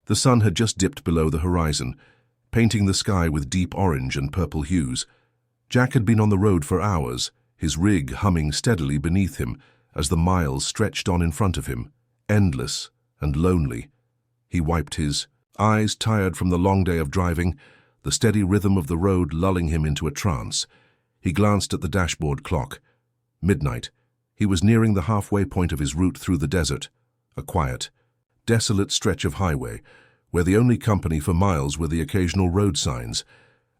The sun had just dipped below the horizon, painting the sky with deep orange and purple hues. Jack had been on the road for hours, his rig humming steadily beneath him as the miles stretched on in front of him, endless and lonely. He wiped his eyes, tired from the long day of driving, the steady rhythm of the road lulling him into a trance. He glanced at the dashboard clock. Midnight. He was nearing the halfway point of his route through the desert, a quiet, desolate stretch of highway, where the only company for miles were the occasional road signs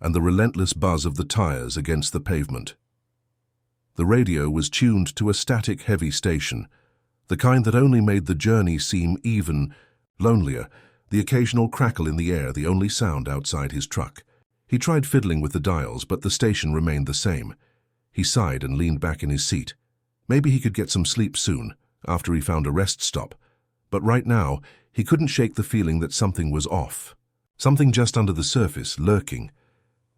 and the relentless buzz of the tires against the pavement. The radio was tuned to a static, heavy station, the kind that only made the journey seem even lonelier, the occasional crackle in the air the only sound outside his truck. He tried fiddling with the dials, but the station remained the same. He sighed and leaned back in his seat. Maybe he could get some sleep soon, after he found a rest stop. But right now, he couldn't shake the feeling that something was off. Something just under the surface, lurking.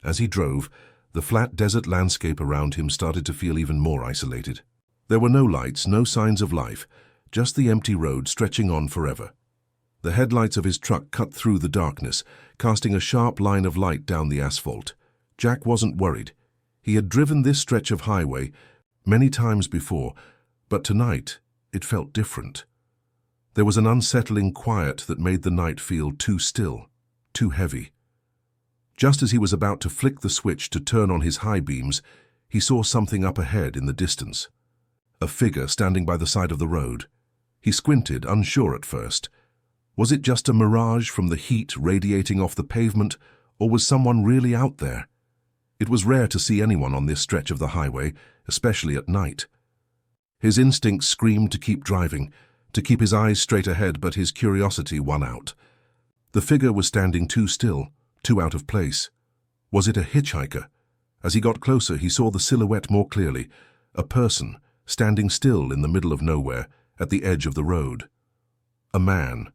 As he drove, the flat desert landscape around him started to feel even more isolated. There were no lights, no signs of life, just the empty road stretching on forever. The headlights of his truck cut through the darkness, casting a sharp line of light down the asphalt. Jack wasn't worried. He had driven this stretch of highway many times before, but tonight it felt different. There was an unsettling quiet that made the night feel too still, too heavy. Just as he was about to flick the switch to turn on his high beams, he saw something up ahead in the distance. A figure standing by the side of the road. He squinted, unsure at first. Was it just a mirage from the heat radiating off the pavement, or was someone really out there? It was rare to see anyone on this stretch of the highway, especially at night. His instincts screamed to keep driving, to keep his eyes straight ahead, but his curiosity won out. The figure was standing too still, too out of place. Was it a hitchhiker? As he got closer, he saw the silhouette more clearly, a person standing still in the middle of nowhere, at the edge of the road. A man.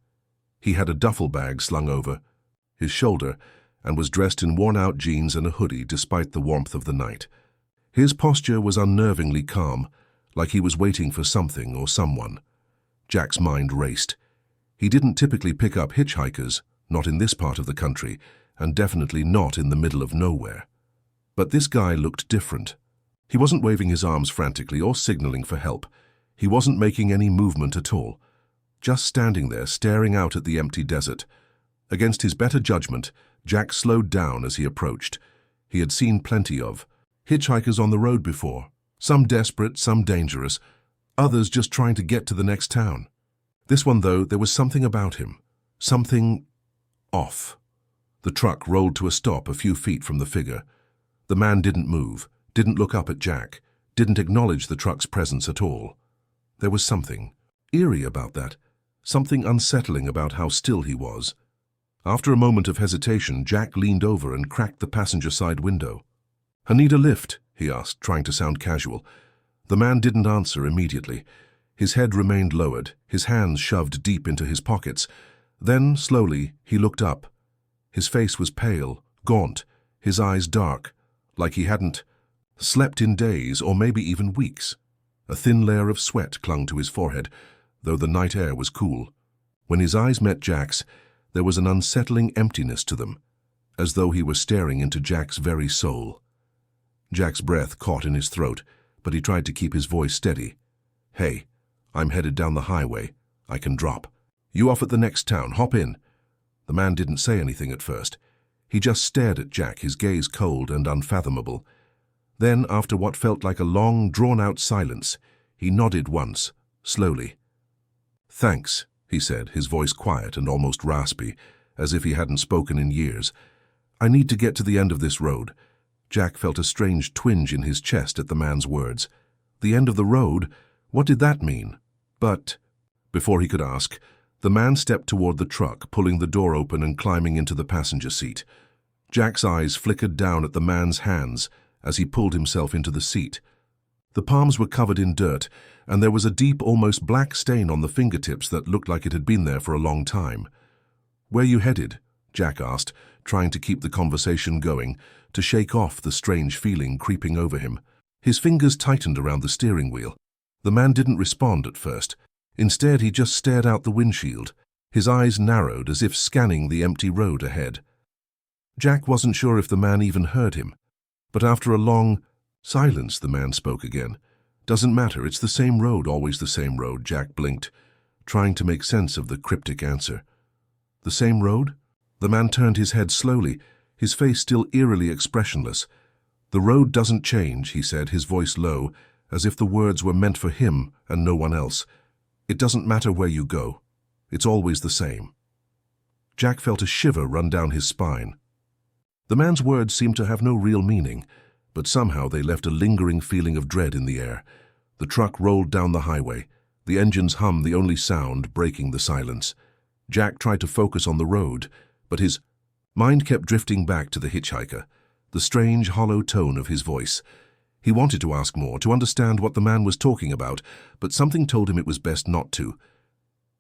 He had a duffel bag slung over his shoulder and was dressed in worn-out jeans and a hoodie despite the warmth of the night. His posture was unnervingly calm, like he was waiting for something or someone. Jack's mind raced. He didn't typically pick up hitchhikers, not in this part of the country, and definitely not in the middle of nowhere. But this guy looked different. He wasn't waving his arms frantically or signaling for help. He wasn't making any movement at all. Just standing there, staring out at the empty desert. Against his better judgment, Jack slowed down as he approached. He had seen plenty of hitchhikers on the road before. Some desperate, some dangerous, others just trying to get to the next town. This one, though, there was something about him. Something off. The truck rolled to a stop a few feet from the figure. The man didn't move, didn't look up at Jack, didn't acknowledge the truck's presence at all. There was something eerie about that. Something unsettling about how still he was. After a moment of hesitation, Jack leaned over and cracked the passenger side window. "I need a lift?" he asked, trying to sound casual. The man didn't answer immediately. His head remained lowered, his hands shoved deep into his pockets. Then, slowly, he looked up. His face was pale, gaunt, his eyes dark, like he hadn't slept in days or maybe even weeks. A thin layer of sweat clung to his forehead, though the night air was cool. When his eyes met Jack's, there was an unsettling emptiness to them, as though he were staring into Jack's very soul. Jack's breath caught in his throat, but he tried to keep his voice steady. "Hey, I'm headed down the highway. I can drop. You off at the next town, hop in." The man didn't say anything at first. He just stared at Jack, his gaze cold and unfathomable. Then, after what felt like a long, drawn-out silence, he nodded once, slowly. "Thanks," he said, his voice quiet and almost raspy, as if he hadn't spoken in years. "I need to get to the end of this road." Jack felt a strange twinge in his chest at the man's words. The end of the road? What did that mean? But, before he could ask, the man stepped toward the truck, pulling the door open and climbing into the passenger seat. Jack's eyes flickered down at the man's hands as he pulled himself into the seat. The palms were covered in dirt, and there was a deep, almost black stain on the fingertips that looked like it had been there for a long time. "Where you headed?" Jack asked, trying to keep the conversation going, to shake off the strange feeling creeping over him. His fingers tightened around the steering wheel. The man didn't respond at first. Instead, he just stared out the windshield. His eyes narrowed as if scanning the empty road ahead. Jack wasn't sure if the man even heard him, but after a long silence the man spoke again. "Doesn't matter, it's the same road, always the same road," Jack blinked, trying to make sense of the cryptic answer. "The same road?" The man turned his head slowly, his face still eerily expressionless. "The road doesn't change," he said, his voice low, as if the words were meant for him and no one else. "It doesn't matter where you go. It's always the same." Jack felt a shiver run down his spine. The man's words seemed to have no real meaning, but somehow they left a lingering feeling of dread in the air. The truck rolled down the highway, the engine's hum the only sound breaking the silence. Jack tried to focus on the road, but his mind kept drifting back to the hitchhiker, the strange, hollow tone of his voice. He wanted to ask more, to understand what the man was talking about, but something told him it was best not to.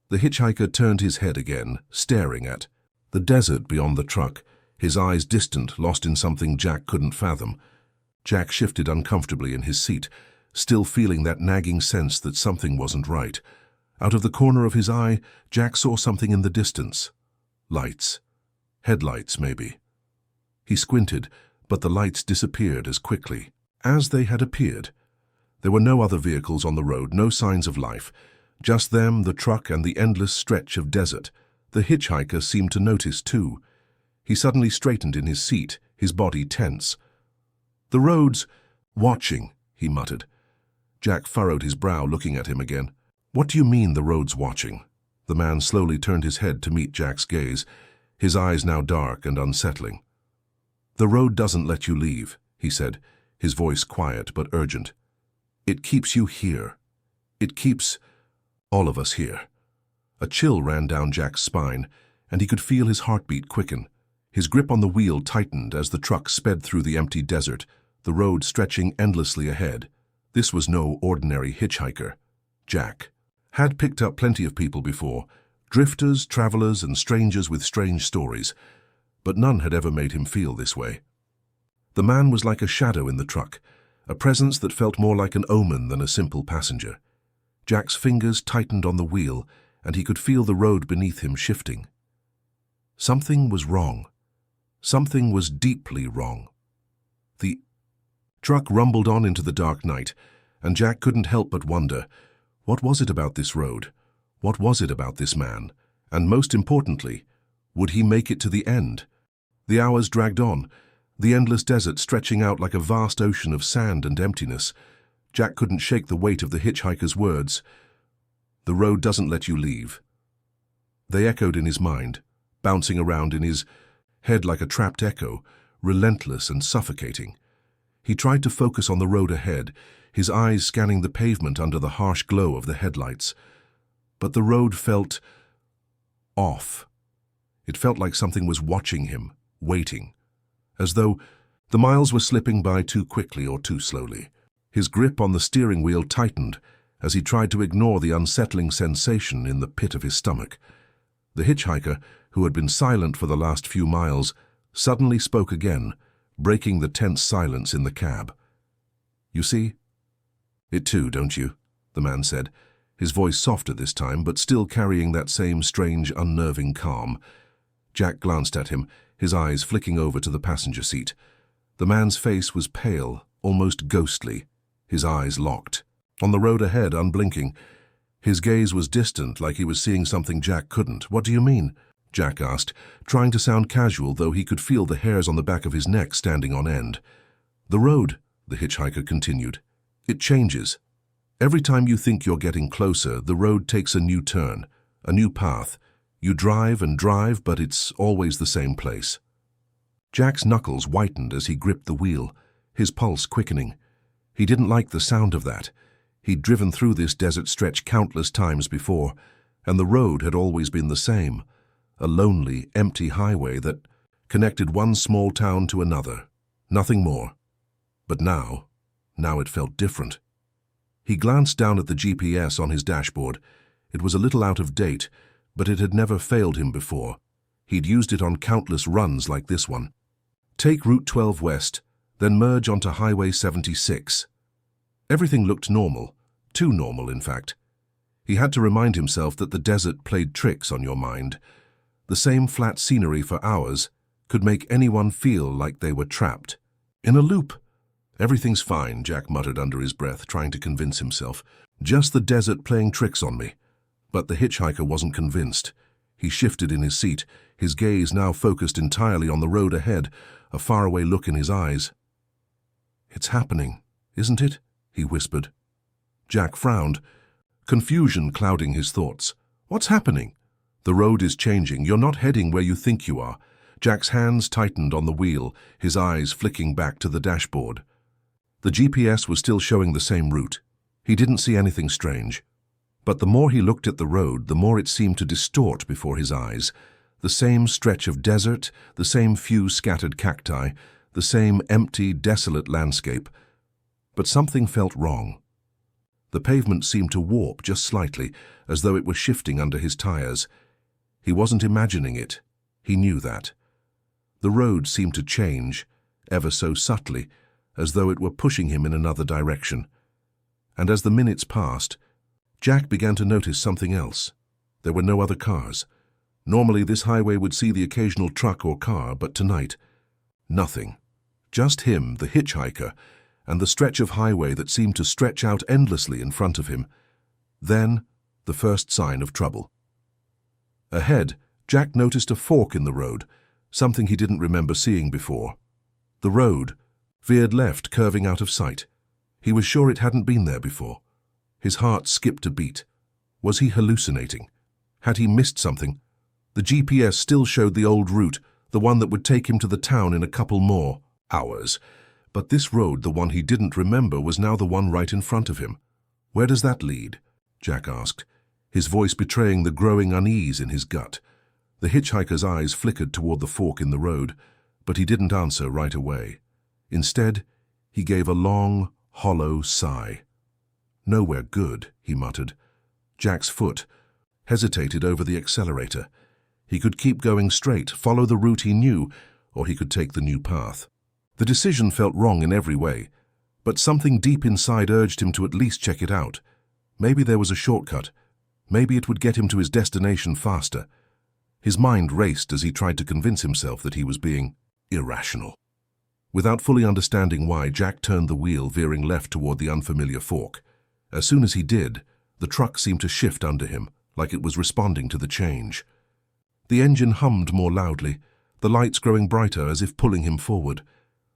The hitchhiker turned his head again, staring at the desert beyond the truck, his eyes distant, lost in something Jack couldn't fathom. Jack shifted uncomfortably in his seat, still feeling that nagging sense that something wasn't right. Out of the corner of his eye, Jack saw something in the distance. Lights. Headlights, maybe. He squinted, but the lights disappeared as quickly as they had appeared. There were no other vehicles on the road, no signs of life. Just them, the truck, and the endless stretch of desert. The hitchhiker seemed to notice, too. He suddenly straightened in his seat, his body tense. "The road's watching," he muttered. Jack furrowed his brow, looking at him again. "What do you mean, the road's watching?" The man slowly turned his head to meet Jack's gaze, his eyes now dark and unsettling. "The road doesn't let you leave," he said, his voice quiet but urgent. "It keeps you here. It keeps all of us here." A chill ran down Jack's spine, and he could feel his heartbeat quicken. His grip on the wheel tightened as the truck sped through the empty desert, the road stretching endlessly ahead. This was no ordinary hitchhiker. Jack had picked up plenty of people before, drifters, travelers, and strangers with strange stories, but none had ever made him feel this way. The man was like a shadow in the truck, a presence that felt more like an omen than a simple passenger. Jack's fingers tightened on the wheel, and he could feel the road beneath him shifting. Something was wrong. Something was deeply wrong. The truck rumbled on into the dark night, and Jack couldn't help but wonder, what was it about this road? What was it about this man? And most importantly, would he make it to the end? The hours dragged on, the endless desert stretching out like a vast ocean of sand and emptiness. Jack couldn't shake the weight of the hitchhiker's words. "The road doesn't let you leave." They echoed in his mind, bouncing around in his head like a trapped echo, relentless and suffocating. He tried to focus on the road ahead, his eyes scanning the pavement under the harsh glow of the headlights. But the road felt off. It felt like something was watching him, waiting, as though the miles were slipping by too quickly or too slowly. His grip on the steering wheel tightened as he tried to ignore the unsettling sensation in the pit of his stomach. The hitchhiker, who had been silent for the last few miles, suddenly spoke again, breaking the tense silence in the cab. "You see it too, don't you?" the man said, his voice softer this time, but still carrying that same strange, unnerving calm. Jack glanced at him, his eyes flicking over to the passenger seat. The man's face was pale, almost ghostly, his eyes locked. On the road ahead, unblinking, his gaze was distant, like he was seeing something Jack couldn't. "What do you mean?" Jack asked, trying to sound casual, though he could feel the hairs on the back of his neck standing on end. "The road," the hitchhiker continued. "It changes. Every time you think you're getting closer, the road takes a new turn, a new path. You drive and drive, but it's always the same place." Jack's knuckles whitened as he gripped the wheel, his pulse quickening. He didn't like the sound of that. He'd driven through this desert stretch countless times before, and the road had always been the same, a lonely, empty highway that connected one small town to another. Nothing more. But now it felt different. He glanced down at the GPS on his dashboard. It was a little out of date, but it had never failed him before. He'd used it on countless runs like this one. Take Route 12 west, then merge onto Highway 76. Everything looked normal, too normal in fact. He had to remind himself that the desert played tricks on your mind. The same flat scenery for hours could make anyone feel like they were trapped. In a loop. "Everything's fine," Jack muttered under his breath, trying to convince himself. "Just the desert playing tricks on me." But the hitchhiker wasn't convinced. He shifted in his seat, his gaze now focused entirely on the road ahead, a faraway look in his eyes. "It's happening, isn't it?" he whispered. Jack frowned, confusion clouding his thoughts. "What's happening?" "The road is changing. You're not heading where you think you are." Jack's hands tightened on the wheel, his eyes flicking back to the dashboard. The GPS was still showing the same route. He didn't see anything strange. But the more he looked at the road, the more it seemed to distort before his eyes. The same stretch of desert, the same few scattered cacti, the same empty, desolate landscape. But something felt wrong. The pavement seemed to warp just slightly, as though it were shifting under his tires. He wasn't imagining it. He knew that. The road seemed to change, ever so subtly, as though it were pushing him in another direction. And as the minutes passed, Jack began to notice something else. There were no other cars. Normally this highway would see the occasional truck or car, but tonight, nothing. Just him, the hitchhiker, and the stretch of highway that seemed to stretch out endlessly in front of him. Then, the first sign of trouble. Ahead, Jack noticed a fork in the road, something he didn't remember seeing before. The road veered left, curving out of sight. He was sure it hadn't been there before. His heart skipped a beat. Was he hallucinating? Had he missed something? The GPS still showed the old route, the one that would take him to the town in a couple more hours. But this road, the one he didn't remember, was now the one right in front of him. "Where does that lead?" Jack asked, his voice betraying the growing unease in his gut. The hitchhiker's eyes flickered toward the fork in the road, but he didn't answer right away. Instead, he gave a long, hollow sigh. "Nowhere good," he muttered. Jack's foot hesitated over the accelerator. He could keep going straight, follow the route he knew, or he could take the new path. The decision felt wrong in every way, but something deep inside urged him to at least check it out. Maybe there was a shortcut. Maybe it would get him to his destination faster. His mind raced as he tried to convince himself that he was being irrational. Without fully understanding why, Jack turned the wheel, veering left toward the unfamiliar fork. As soon as he did, the truck seemed to shift under him, like it was responding to the change. The engine hummed more loudly, the lights growing brighter as if pulling him forward.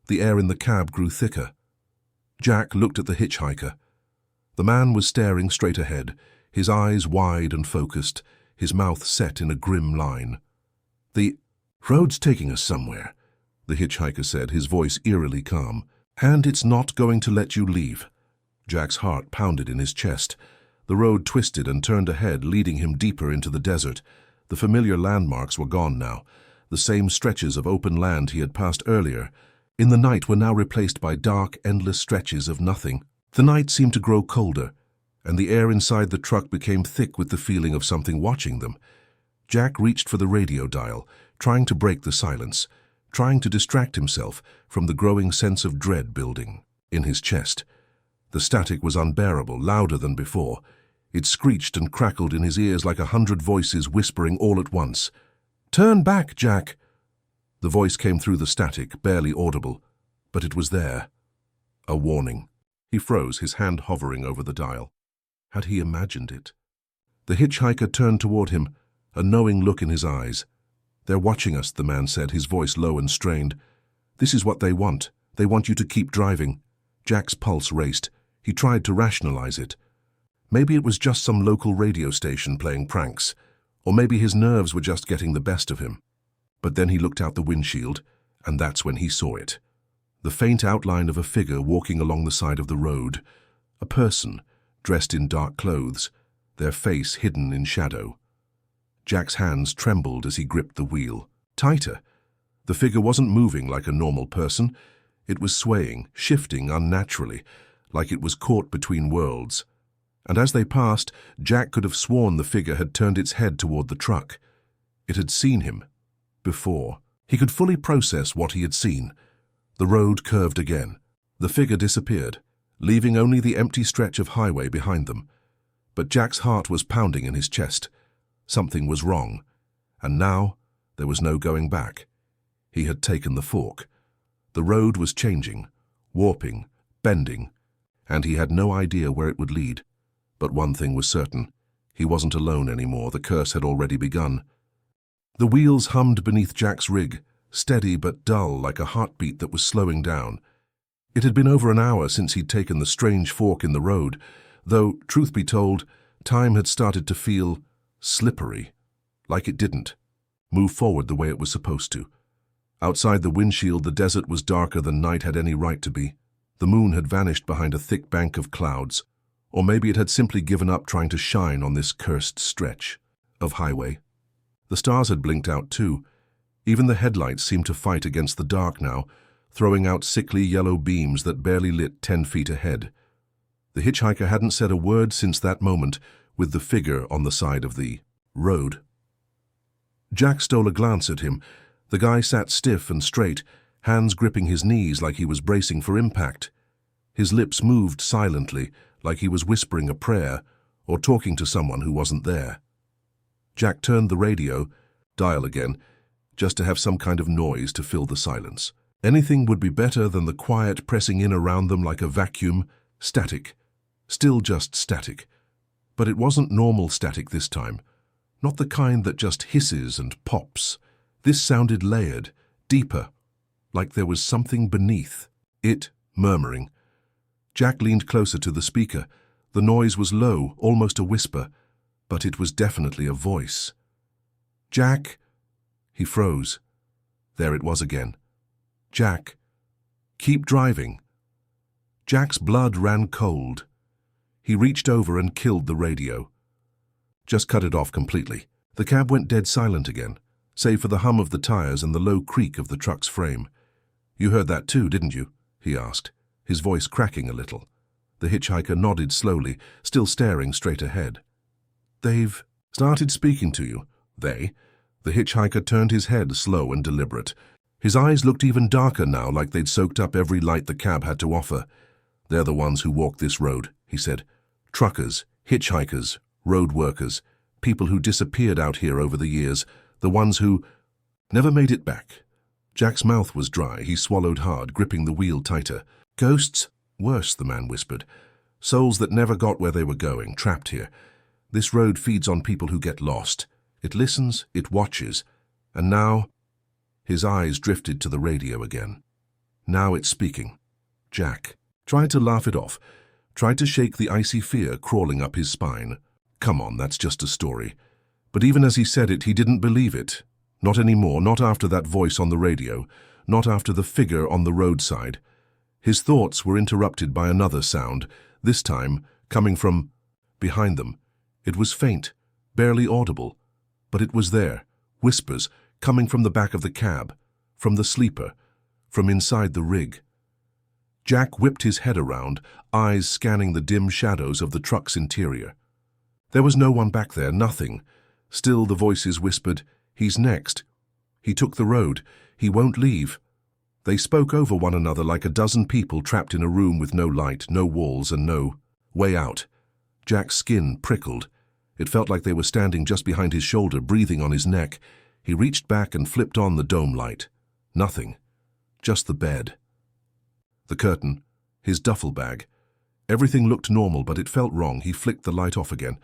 The air in the cab grew thicker. Jack looked at the hitchhiker. The man was staring straight ahead, his eyes wide and focused, his mouth set in a grim line. "The road's taking us somewhere," the hitchhiker said, his voice eerily calm. "And it's not going to let you leave." Jack's heart pounded in his chest. The road twisted and turned ahead, leading him deeper into the desert. The familiar landmarks were gone now. The same stretches of open land he had passed earlier in the night were now replaced by dark, endless stretches of nothing. The night seemed to grow colder, and the air inside the truck became thick with the feeling of something watching them. Jack reached for the radio dial, trying to break the silence, trying to distract himself from the growing sense of dread building in his chest. The static was unbearable, louder than before. It screeched and crackled in his ears like 100 voices whispering all at once. "Turn back, Jack!" The voice came through the static, barely audible, but it was there. A warning. He froze, his hand hovering over the dial. Had he imagined it? The hitchhiker turned toward him, a knowing look in his eyes. "They're watching us," the man said, his voice low and strained. "This is what they want. They want you to keep driving." Jack's pulse raced. He tried to rationalize it. Maybe it was just some local radio station playing pranks, or maybe his nerves were just getting the best of him. But then he looked out the windshield, and that's when he saw it. The faint outline of a figure walking along the side of the road. A person, dressed in dark clothes, their face hidden in shadow. Jack's hands trembled as he gripped the wheel. Tighter. The figure wasn't moving like a normal person. It was swaying, shifting unnaturally, like it was caught between worlds. And as they passed, Jack could have sworn the figure had turned its head toward the truck. It had seen him. Before. He could fully process what he had seen. The road curved again. The figure disappeared, leaving only the empty stretch of highway behind them. But Jack's heart was pounding in his chest. Something was wrong. And now, there was no going back. He had taken the fork. The road was changing, warping, bending, and he had no idea where it would lead. But one thing was certain. He wasn't alone anymore. The curse had already begun. The wheels hummed beneath Jack's rig, steady but dull, like a heartbeat that was slowing down. It had been over an hour since he'd taken the strange fork in the road, though, truth be told, time had started to feel slippery, like it didn't move forward the way it was supposed to. Outside the windshield, the desert was darker than night had any right to be. The moon had vanished behind a thick bank of clouds, or maybe it had simply given up trying to shine on this cursed stretch of highway. The stars had blinked out too. Even the headlights seemed to fight against the dark now, throwing out sickly yellow beams that barely lit 10 feet ahead. The hitchhiker hadn't said a word since that moment with the figure on the side of the road. Jack stole a glance at him. The guy sat stiff and straight, hands gripping his knees like he was bracing for impact. His lips moved silently, like he was whispering a prayer or talking to someone who wasn't there. Jack turned the radio, dial again, just to have some kind of noise to fill the silence. Anything would be better than the quiet pressing in around them like a vacuum, static. Still just static. But it wasn't normal static this time. Not the kind that just hisses and pops. This sounded layered, deeper, like there was something beneath it, murmuring. Jack leaned closer to the speaker. The noise was low, almost a whisper, but it was definitely a voice. "Jack!" He froze. There it was again. "Jack, keep driving." Jack's blood ran cold. He reached over and killed the radio. Just cut it off completely. The cab went dead silent again, save for the hum of the tires and the low creak of the truck's frame. "You heard that too, didn't you?" he asked, his voice cracking a little. The hitchhiker nodded slowly, still staring straight ahead. "They've started speaking to you." "They?" The hitchhiker turned his head, slow and deliberate. His eyes looked even darker now, like they'd soaked up every light the cab had to offer. "They're the ones who walk this road," he said. "Truckers, hitchhikers, road workers, people who disappeared out here over the years, the ones who never made it back." Jack's mouth was dry. He swallowed hard, gripping the wheel tighter. "Ghosts?" "Worse," the man whispered. "Souls that never got where they were going, trapped here. This road feeds on people who get lost. It listens, it watches. And now..." His eyes drifted to the radio again. "Now it's speaking." Jack tried to laugh it off, tried to shake the icy fear crawling up his spine. Come on, that's just a story. But even as he said it, he didn't believe it. Not anymore, not after that voice on the radio, not after the figure on the roadside. His thoughts were interrupted by another sound, this time coming from behind them. It was faint, barely audible, but it was there, whispers coming from the back of the cab, from the sleeper, from inside the rig. Jack whipped his head around, eyes scanning the dim shadows of the truck's interior. There was no one back there, nothing. Still the voices whispered, "He's next. He took the road. He won't leave." They spoke over one another like a dozen people trapped in a room with no light, no walls, and no way out. Jack's skin prickled. It felt like they were standing just behind his shoulder, breathing on his neck. He reached back and flipped on the dome light. Nothing. Just the bed. The curtain. His duffel bag. Everything looked normal, but it felt wrong. He flicked the light off again.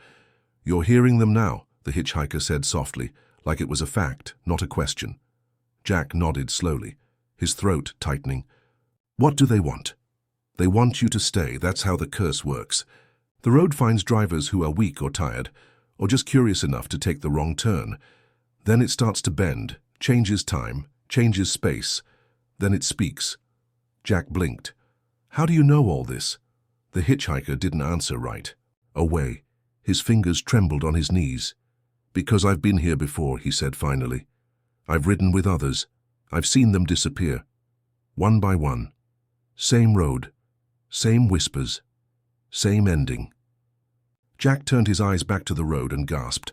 "You're hearing them now," the hitchhiker said softly, like it was a fact, not a question. Jack nodded slowly, his throat tightening. "What do they want?" "They want you to stay. That's how the curse works. The road finds drivers who are weak or tired, or just curious enough to take the wrong turn. Then it starts to bend, changes time, changes space. Then it speaks." Jack blinked. "How do you know all this?" The hitchhiker didn't answer right. Away. His fingers trembled on his knees. "Because I've been here before," he said finally. "I've ridden with others. I've seen them disappear. One by one. Same road. Same whispers. Same ending." Jack turned his eyes back to the road and gasped.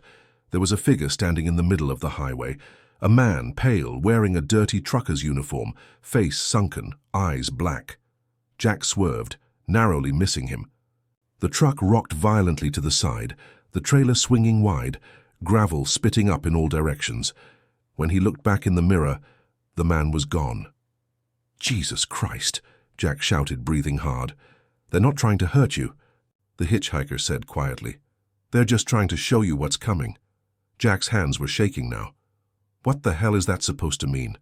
There was a figure standing in the middle of the highway. A man, pale, wearing a dirty trucker's uniform, face sunken, eyes black. Jack swerved, narrowly missing him. The truck rocked violently to the side, the trailer swinging wide, gravel spitting up in all directions. When he looked back in the mirror, the man was gone. "Jesus Christ," Jack shouted, breathing hard. "They're not trying to hurt you," the hitchhiker said quietly. "They're just trying to show you what's coming." Jack's hands were shaking now. "What the hell is that supposed to mean?"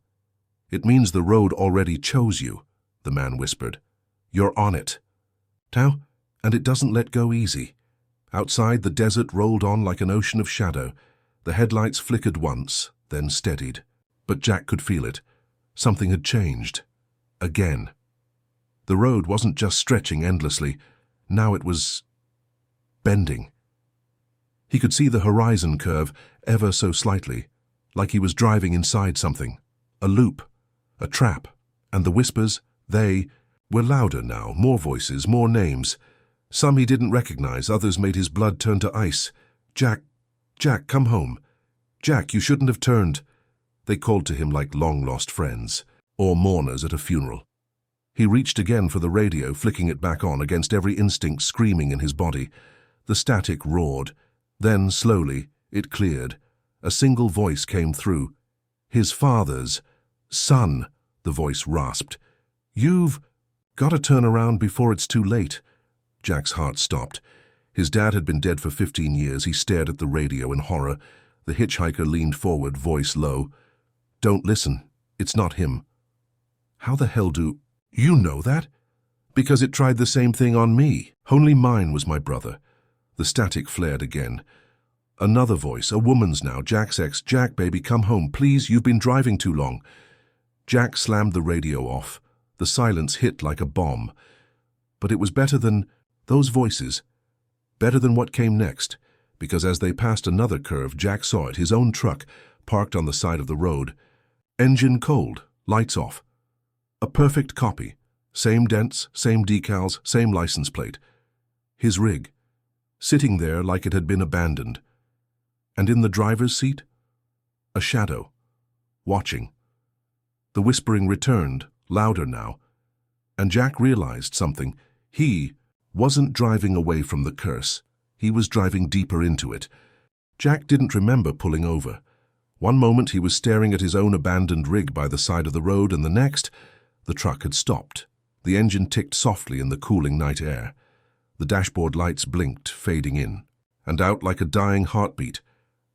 "It means the road already chose you," the man whispered. "You're on it. Now, and it doesn't let go easy." Outside, the desert rolled on like an ocean of shadow. The headlights flickered once, then steadied. But Jack could feel it. Something had changed. Again. The road wasn't just stretching endlessly. Now it was bending. He could see the horizon curve ever so slightly, like he was driving inside something. A loop, a trap, and the whispers, they were louder now, more voices, more names. Some he didn't recognize, others made his blood turn to ice. "Jack, Jack, come home. Jack, you shouldn't have turned." They called to him like long-lost friends, or mourners at a funeral. He reached again for the radio, flicking it back on against every instinct screaming in his body. The static roared. Then, slowly, it cleared. A single voice came through. "His father's son," the voice rasped. "You've got to turn around before it's too late." Jack's heart stopped. His dad had been dead for 15 years. He stared at the radio in horror. The hitchhiker leaned forward, voice low. "Don't listen. It's not him." "How the hell do you know that?" "Because it tried the same thing on me. Only mine was my brother." The static flared again. Another voice, a woman's now, Jack's ex. "Jack, baby, come home. Please, you've been driving too long." Jack slammed the radio off. The silence hit like a bomb. But it was better than those voices. Better than what came next. Because as they passed another curve, Jack saw it, his own truck, parked on the side of the road. Engine cold, lights off. A perfect copy. Same dents, same decals, same license plate. His rig, sitting there like it had been abandoned. And in the driver's seat, a shadow, watching. The whispering returned, louder now. And Jack realized something. He wasn't driving away from the curse. He was driving deeper into it. Jack didn't remember pulling over. One moment he was staring at his own abandoned rig by the side of the road, and the next, the truck had stopped. The engine ticked softly in the cooling night air. The dashboard lights blinked, fading in. And out like a dying heartbeat.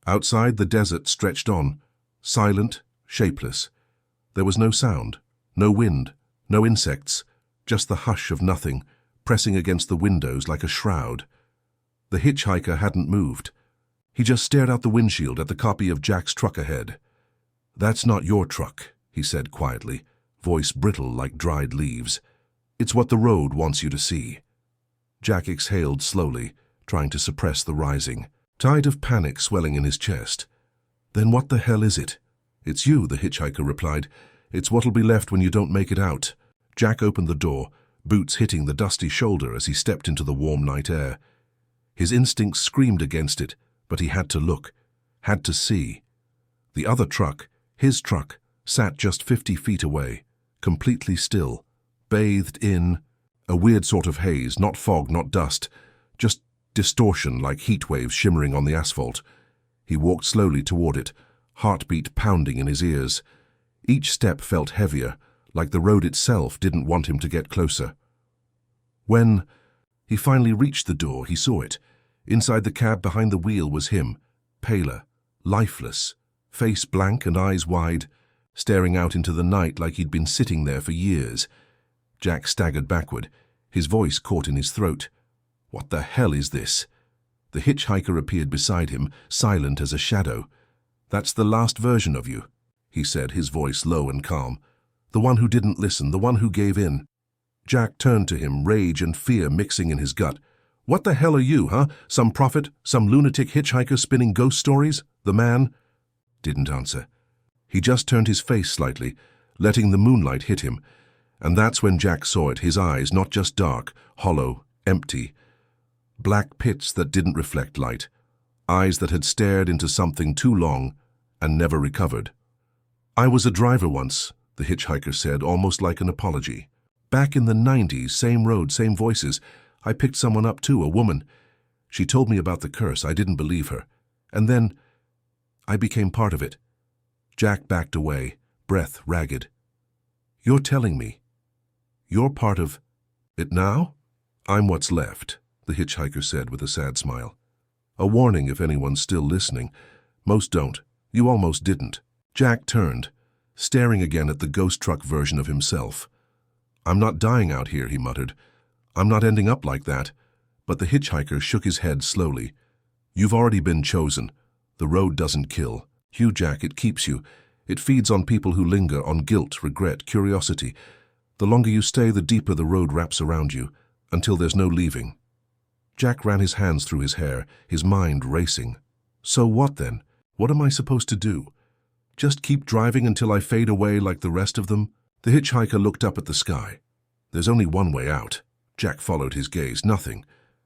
Outside, the desert stretched on, silent, shapeless. There was no sound, no wind, no insects, just the hush of nothing, pressing against the windows like a shroud. The hitchhiker hadn't moved. He just stared out the windshield at the copy of Jack's truck ahead. "That's not your truck," he said quietly, voice brittle like dried leaves. "It's what the road wants you to see." Jack exhaled slowly, trying to suppress the rising, tide of panic swelling in his chest. "Then what the hell is it?" "It's you," the hitchhiker replied. "It's what'll be left when you don't make it out." Jack opened the door, boots hitting the dusty shoulder as he stepped into the warm night air. His instincts screamed against it, but he had to look, had to see. The other truck, his truck, sat just 50 feet away, completely still, bathed in a weird sort of haze, not fog, not dust, just distortion like heat waves shimmering on the asphalt. He walked slowly toward it, heartbeat pounding in his ears. Each step felt heavier, like the road itself didn't want him to get closer. When he finally reached the door, he saw it. Inside the cab behind the wheel was him, paler, lifeless, face blank and eyes wide, staring out into the night like he'd been sitting there for years. Jack staggered backward, his voice caught in his throat. "What the hell is this?" The hitchhiker appeared beside him, silent as a shadow. "That's the last version of you," he said, his voice low and calm. "The one who didn't listen, the one who gave in." Jack turned to him, rage and fear mixing in his gut. "What the hell are you, huh? Some prophet? Some lunatic hitchhiker spinning ghost stories?" The man didn't answer. He just turned his face slightly, letting the moonlight hit him. And that's when Jack saw it, his eyes not just dark, hollow, empty. Black pits that didn't reflect light. Eyes that had stared into something too long and never recovered. "I was a driver once," the hitchhiker said, almost like an apology. "Back in the 90s, same road, same voices. I picked someone up too, a woman. She told me about the curse. I didn't believe her. And then I became part of it. Jack backed away, breath ragged. You're telling me you're part of it now? I'm what's left, the hitchhiker said with a sad smile. A warning if anyone's still listening. Most don't. You almost didn't. Jack turned, staring again at the ghost truck version of himself. I'm not dying out here, he muttered. I'm not ending up like that. But the hitchhiker shook his head slowly. You've already been chosen. The road doesn't kill. Hugh, Jack, it keeps you. It feeds on people who linger, on guilt, regret, curiosity. The longer you stay, the deeper the road wraps around you, until there's no leaving. Jack ran his hands through his hair, his mind racing. So what then? What am I supposed to do? Just keep driving until I fade away like the rest of them? The hitchhiker looked up at the sky. There's only one way out. Jack followed his gaze. Nothing.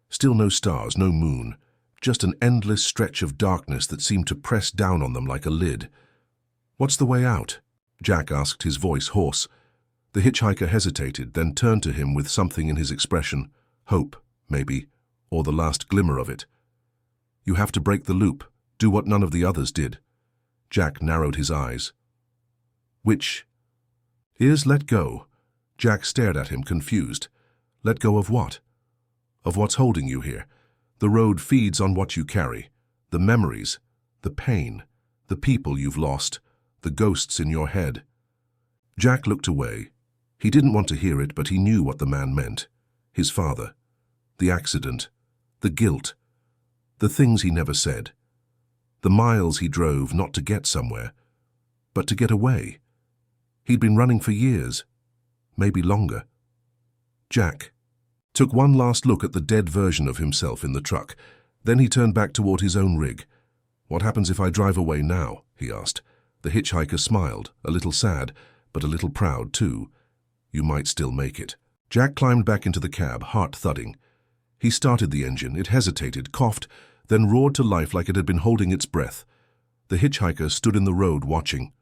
Still no stars, no moon. Just an endless stretch of darkness that seemed to press down on them like a lid. What's the way out? Jack asked, his voice hoarse. The hitchhiker hesitated, then turned to him with something in his expression. Hope, maybe, or the last glimmer of it. You have to break the loop, do what none of the others did. Jack narrowed his eyes. Which is let go. Jack stared at him, confused. Let go of what? Of what's holding you here. The road feeds on what you carry. The memories, the pain, the people you've lost, the ghosts in your head. Jack looked away. He didn't want to hear it, but he knew what the man meant. His father, the accident, the guilt, the things he never said, the miles he drove not to get somewhere, but to get away. He'd been running for years, maybe longer. Jack took one last look at the dead version of himself in the truck. Then he turned back toward his own rig. What happens if I drive away now? He asked. The hitchhiker smiled, a little sad, but a little proud too. You might still make it. Jack climbed back into the cab, heart thudding. He started the engine. It hesitated, coughed, then roared to life like it had been holding its breath. The hitchhiker stood in the road watching.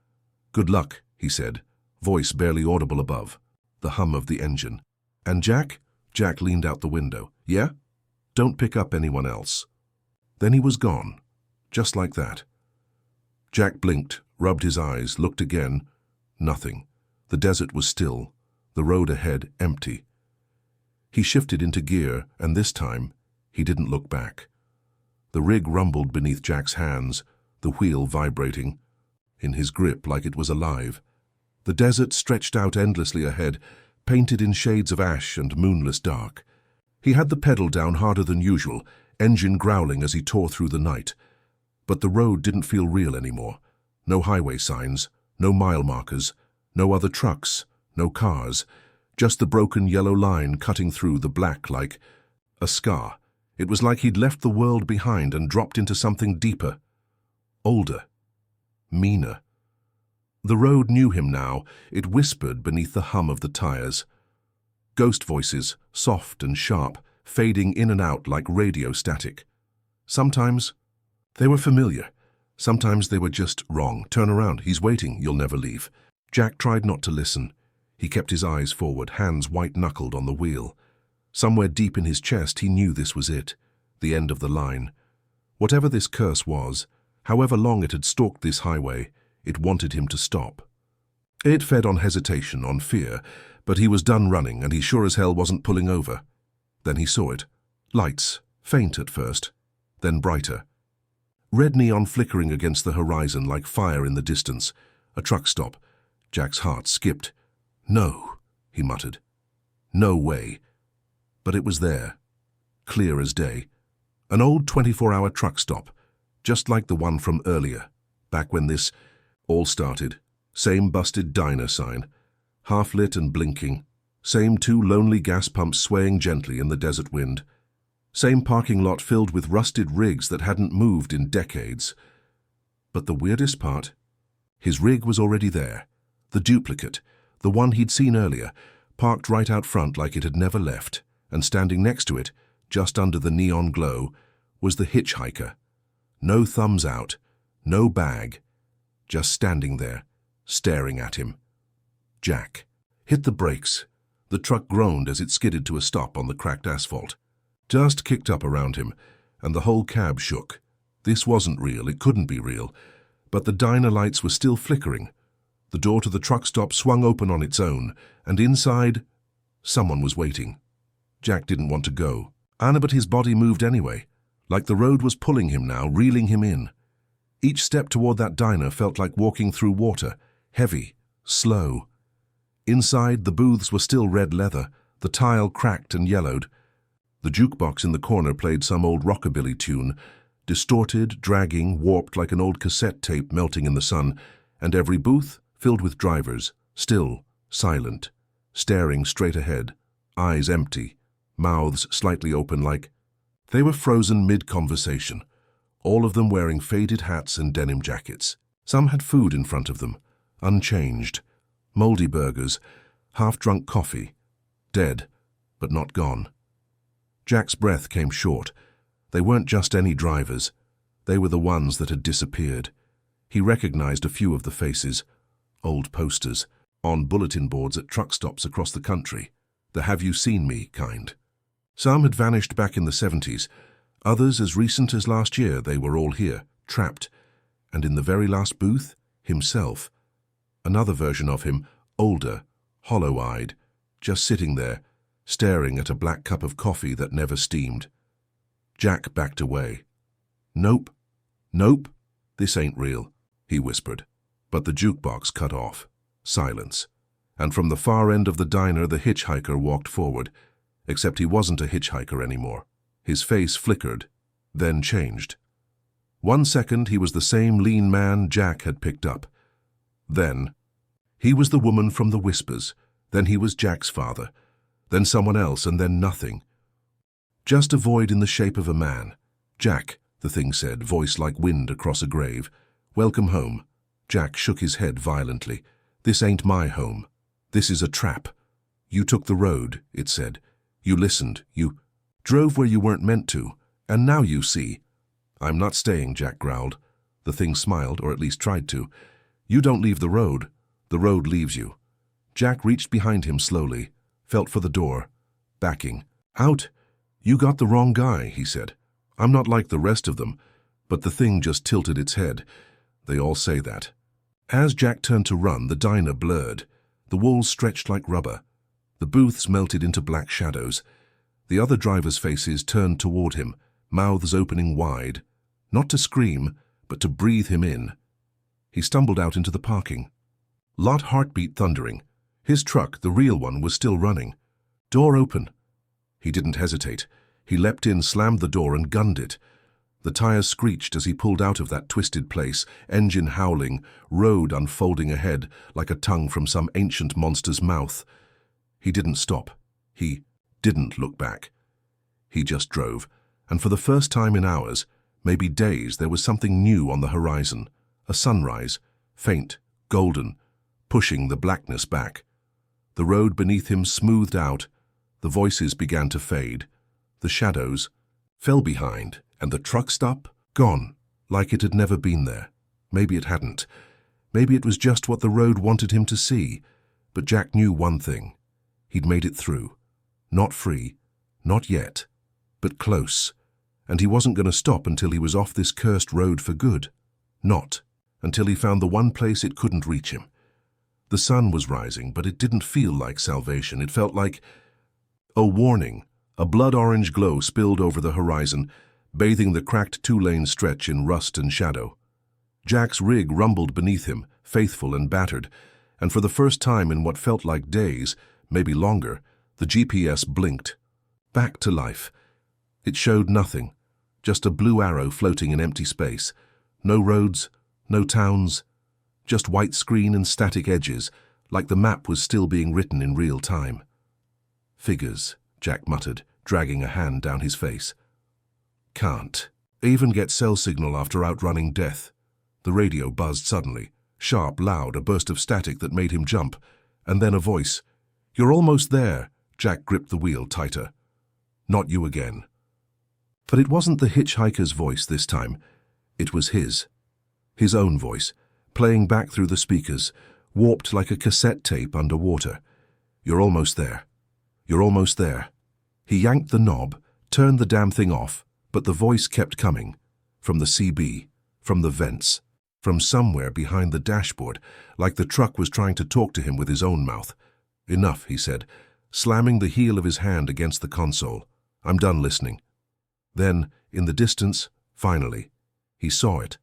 Good luck, he said, voice barely audible above, the hum of the engine. And Jack? Jack leaned out the window. Yeah? Don't pick up anyone else. Then he was gone, just like that. Jack blinked, rubbed his eyes, looked again. Nothing. The desert was still, the road ahead empty. He shifted into gear, and this time, he didn't look back. The rig rumbled beneath Jack's hands, the wheel vibrating, in his grip like it was alive. The desert stretched out endlessly ahead, painted in shades of ash and moonless dark. He had the pedal down harder than usual, engine growling as he tore through the night. But the road didn't feel real anymore. No highway signs, no mile markers, no other trucks, no cars, just the broken yellow line cutting through the black like a scar. It was like he'd left the world behind and dropped into something deeper, older, meaner. The road knew him now. It whispered beneath the hum of the tires. Ghost voices, soft and sharp, fading in and out like radio static. Sometimes they were familiar. Sometimes they were just wrong. Turn around, he's waiting, you'll never leave. Jack tried not to listen. He kept his eyes forward, hands white-knuckled on the wheel. Somewhere deep in his chest he knew this was it, the end of the line. Whatever this curse was, however long it had stalked this highway, it wanted him to stop. It fed on hesitation, on fear, but he was done running and he sure as hell wasn't pulling over. Then he saw it. Lights, faint at first, then brighter. Red neon flickering against the horizon like fire in the distance. A truck stop. Jack's heart skipped. No, he muttered. No way. But it was there, clear as day. An old 24-hour truck stop, just like the one from earlier, back when this all started. Same busted diner sign, half-lit and blinking. Same two lonely gas pumps swaying gently in the desert wind. Same parking lot filled with rusted rigs that hadn't moved in decades. But the weirdest part? His rig was already there. The duplicate, the one he'd seen earlier, parked right out front like it had never left, and standing next to it, just under the neon glow, was the hitchhiker. No thumbs out, no bag, just standing there, staring at him. Jack hit the brakes. The truck groaned as it skidded to a stop on the cracked asphalt. Dust kicked up around him, and the whole cab shook. This wasn't real, it couldn't be real, but the diner lights were still flickering. The door to the truck stop swung open on its own, and inside, someone was waiting. Jack didn't want to go, but his body moved anyway, like the road was pulling him now, reeling him in. Each step toward that diner felt like walking through water, heavy, slow. Inside, the booths were still red leather, the tile cracked and yellowed. The jukebox in the corner played some old rockabilly tune, distorted, dragging, warped like an old cassette tape melting in the sun, and every booth filled with drivers, still, silent, staring straight ahead, eyes empty, mouths slightly open like they were frozen mid-conversation, all of them wearing faded hats and denim jackets. Some had food in front of them, unchanged, moldy burgers, half-drunk coffee, dead, but not gone. Jack's breath came short. They weren't just any drivers. They were the ones that had disappeared. He recognized a few of the faces, old posters, on bulletin boards at truck stops across the country, the "Have you seen me" kind. Some had vanished back in the 70s, others as recent as last year. They were all here, trapped, and in the very last booth, himself. Another version of him, older, hollow-eyed, just sitting there, staring at a black cup of coffee that never steamed. Jack backed away. "Nope, nope, this ain't real," he whispered. But the jukebox cut off. Silence. And from the far end of the diner, the hitchhiker walked forward, except he wasn't a hitchhiker anymore. His face flickered, then changed. 1 second, he was the same lean man Jack had picked up. Then, he was the woman from the whispers. Then he was Jack's father. Then someone else, and then nothing. Just a void in the shape of a man. "Jack," the thing said, voice like wind across a grave. "Welcome home." Jack shook his head violently. "This ain't my home. This is a trap. You took the road," it said. "You listened. You drove where you weren't meant to. And now you see." "I'm not staying," Jack growled. The thing smiled, or at least tried to. "You don't leave the road leaves you." Jack reached behind him slowly, felt for the door, backing. "Out. You got the wrong guy," he said. "I'm not like the rest of them." But the thing just tilted its head. They all say that. As Jack turned to run, the diner blurred. The walls stretched like rubber. The booths melted into black shadows. The other drivers' faces turned toward him, mouths opening wide, not to scream, but to breathe him in. He stumbled out into the parking. Lot heartbeat thundering. His truck, the real one, was still running. Door open. He didn't hesitate. He leapt in, slammed the door, and gunned it. The tires screeched as he pulled out of that twisted place, engine howling, road unfolding ahead like a tongue from some ancient monster's mouth. He didn't stop. He didn't look back. He just drove, and for the first time in hours, maybe days, there was something new on the horizon. A sunrise, faint, golden, pushing the blackness back. The road beneath him smoothed out. The voices began to fade. The shadows fell behind, and the truck stop, gone, like it had never been there. Maybe it hadn't. Maybe it was just what the road wanted him to see. But Jack knew one thing. He'd made it through. Not free, not yet, but close. And he wasn't going to stop until he was off this cursed road for good. Not until he found the one place it couldn't reach him. The sun was rising, but it didn't feel like salvation. It felt like a warning. A blood-orange glow spilled over the horizon, bathing the cracked two-lane stretch in rust and shadow. Jack's rig rumbled beneath him, faithful and battered, and for the first time in what felt like days, maybe longer, the GPS blinked. Back to life. It showed nothing, just a blue arrow floating in empty space. No roads, no towns, just white screen and static edges, like the map was still being written in real time. "Figures," Jack muttered, dragging a hand down his face. "Can't even get cell signal after outrunning death." The radio buzzed suddenly, sharp, loud, a burst of static that made him jump, and then a voice. "You're almost there." Jack gripped the wheel tighter. "Not you again." But it wasn't the hitchhiker's voice this time. It was his own voice, playing back through the speakers, warped like a cassette tape underwater. "You're almost there. You're almost there." He yanked the knob, Turn the damn thing off, but the voice kept coming. From the CB, from the vents, from somewhere behind the dashboard, like the truck was trying to talk to him with his own mouth. Enough, he said, slamming the heel of his hand against the console. I'm done listening. Then, in the distance, finally, he saw it.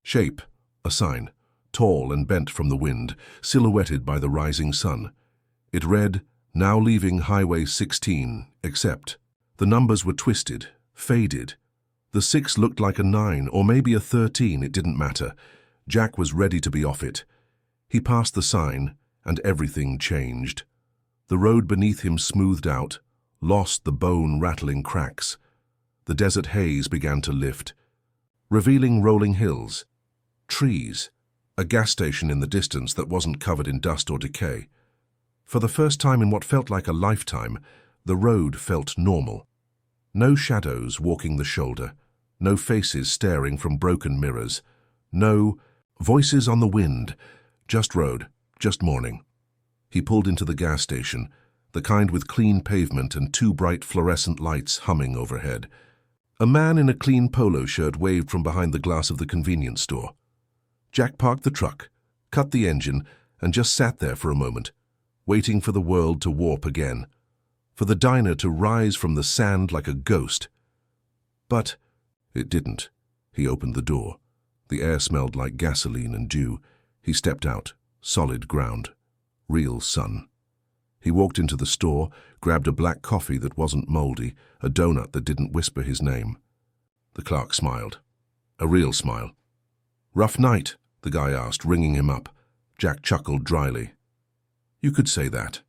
Shape, a sign, tall and bent from the wind, silhouetted by the rising sun. It read, "Now leaving Highway 16, except." The numbers were twisted, faded. The 6 looked like a 9 or maybe a 13, it didn't matter. Jack was ready to be off it. He passed the sign, and everything changed. The road beneath him smoothed out, lost the bone-rattling cracks. The desert haze began to lift, revealing rolling hills, trees, a gas station in the distance that wasn't covered in dust or decay. For the first time in what felt like a lifetime, the road felt normal. No shadows walking the shoulder, no faces staring from broken mirrors, no voices on the wind, just road, just morning. He pulled into the gas station, the kind with clean pavement and 2 bright fluorescent lights humming overhead. A man in a clean polo shirt waved from behind the glass of the convenience store. Jack parked the truck, cut the engine, and just sat there for a moment, waiting for the world to warp again, for the diner to rise from the sand like a ghost. But it didn't. He opened the door. The air smelled like gasoline and dew. He stepped out, solid ground, real sun. He walked into the store, grabbed a black coffee that wasn't moldy, a donut that didn't whisper his name. The clerk smiled. A real smile. "Rough night?" the guy asked, ringing him up. Jack chuckled dryly. "You could say that."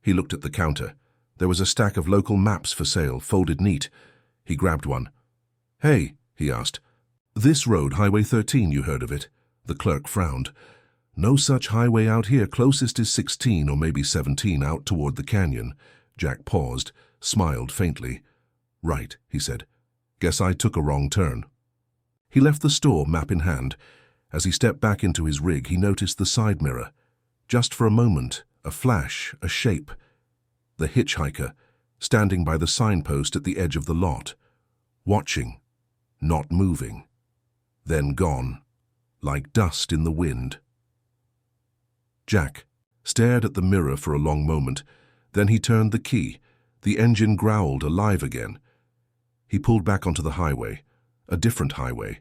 He looked at the counter. There was a stack of local maps for sale, folded neat. He grabbed one. "Hey," he asked, "this road, Highway 13, you heard of it?" The clerk frowned. "No such highway out here. Closest is 16 or maybe 17 out toward the canyon." Jack paused, smiled faintly. "Right," he said. "Guess I took a wrong turn." He left the store, map in hand. As he stepped back into his rig, he noticed the side mirror. Just for a moment, a flash, a shape. The hitchhiker, standing by the signpost at the edge of the lot. Watching, not moving. Then gone, like dust in the wind. Jack stared at the mirror for a long moment. Then he turned the key. The engine growled, alive again. He pulled back onto the highway, a different highway.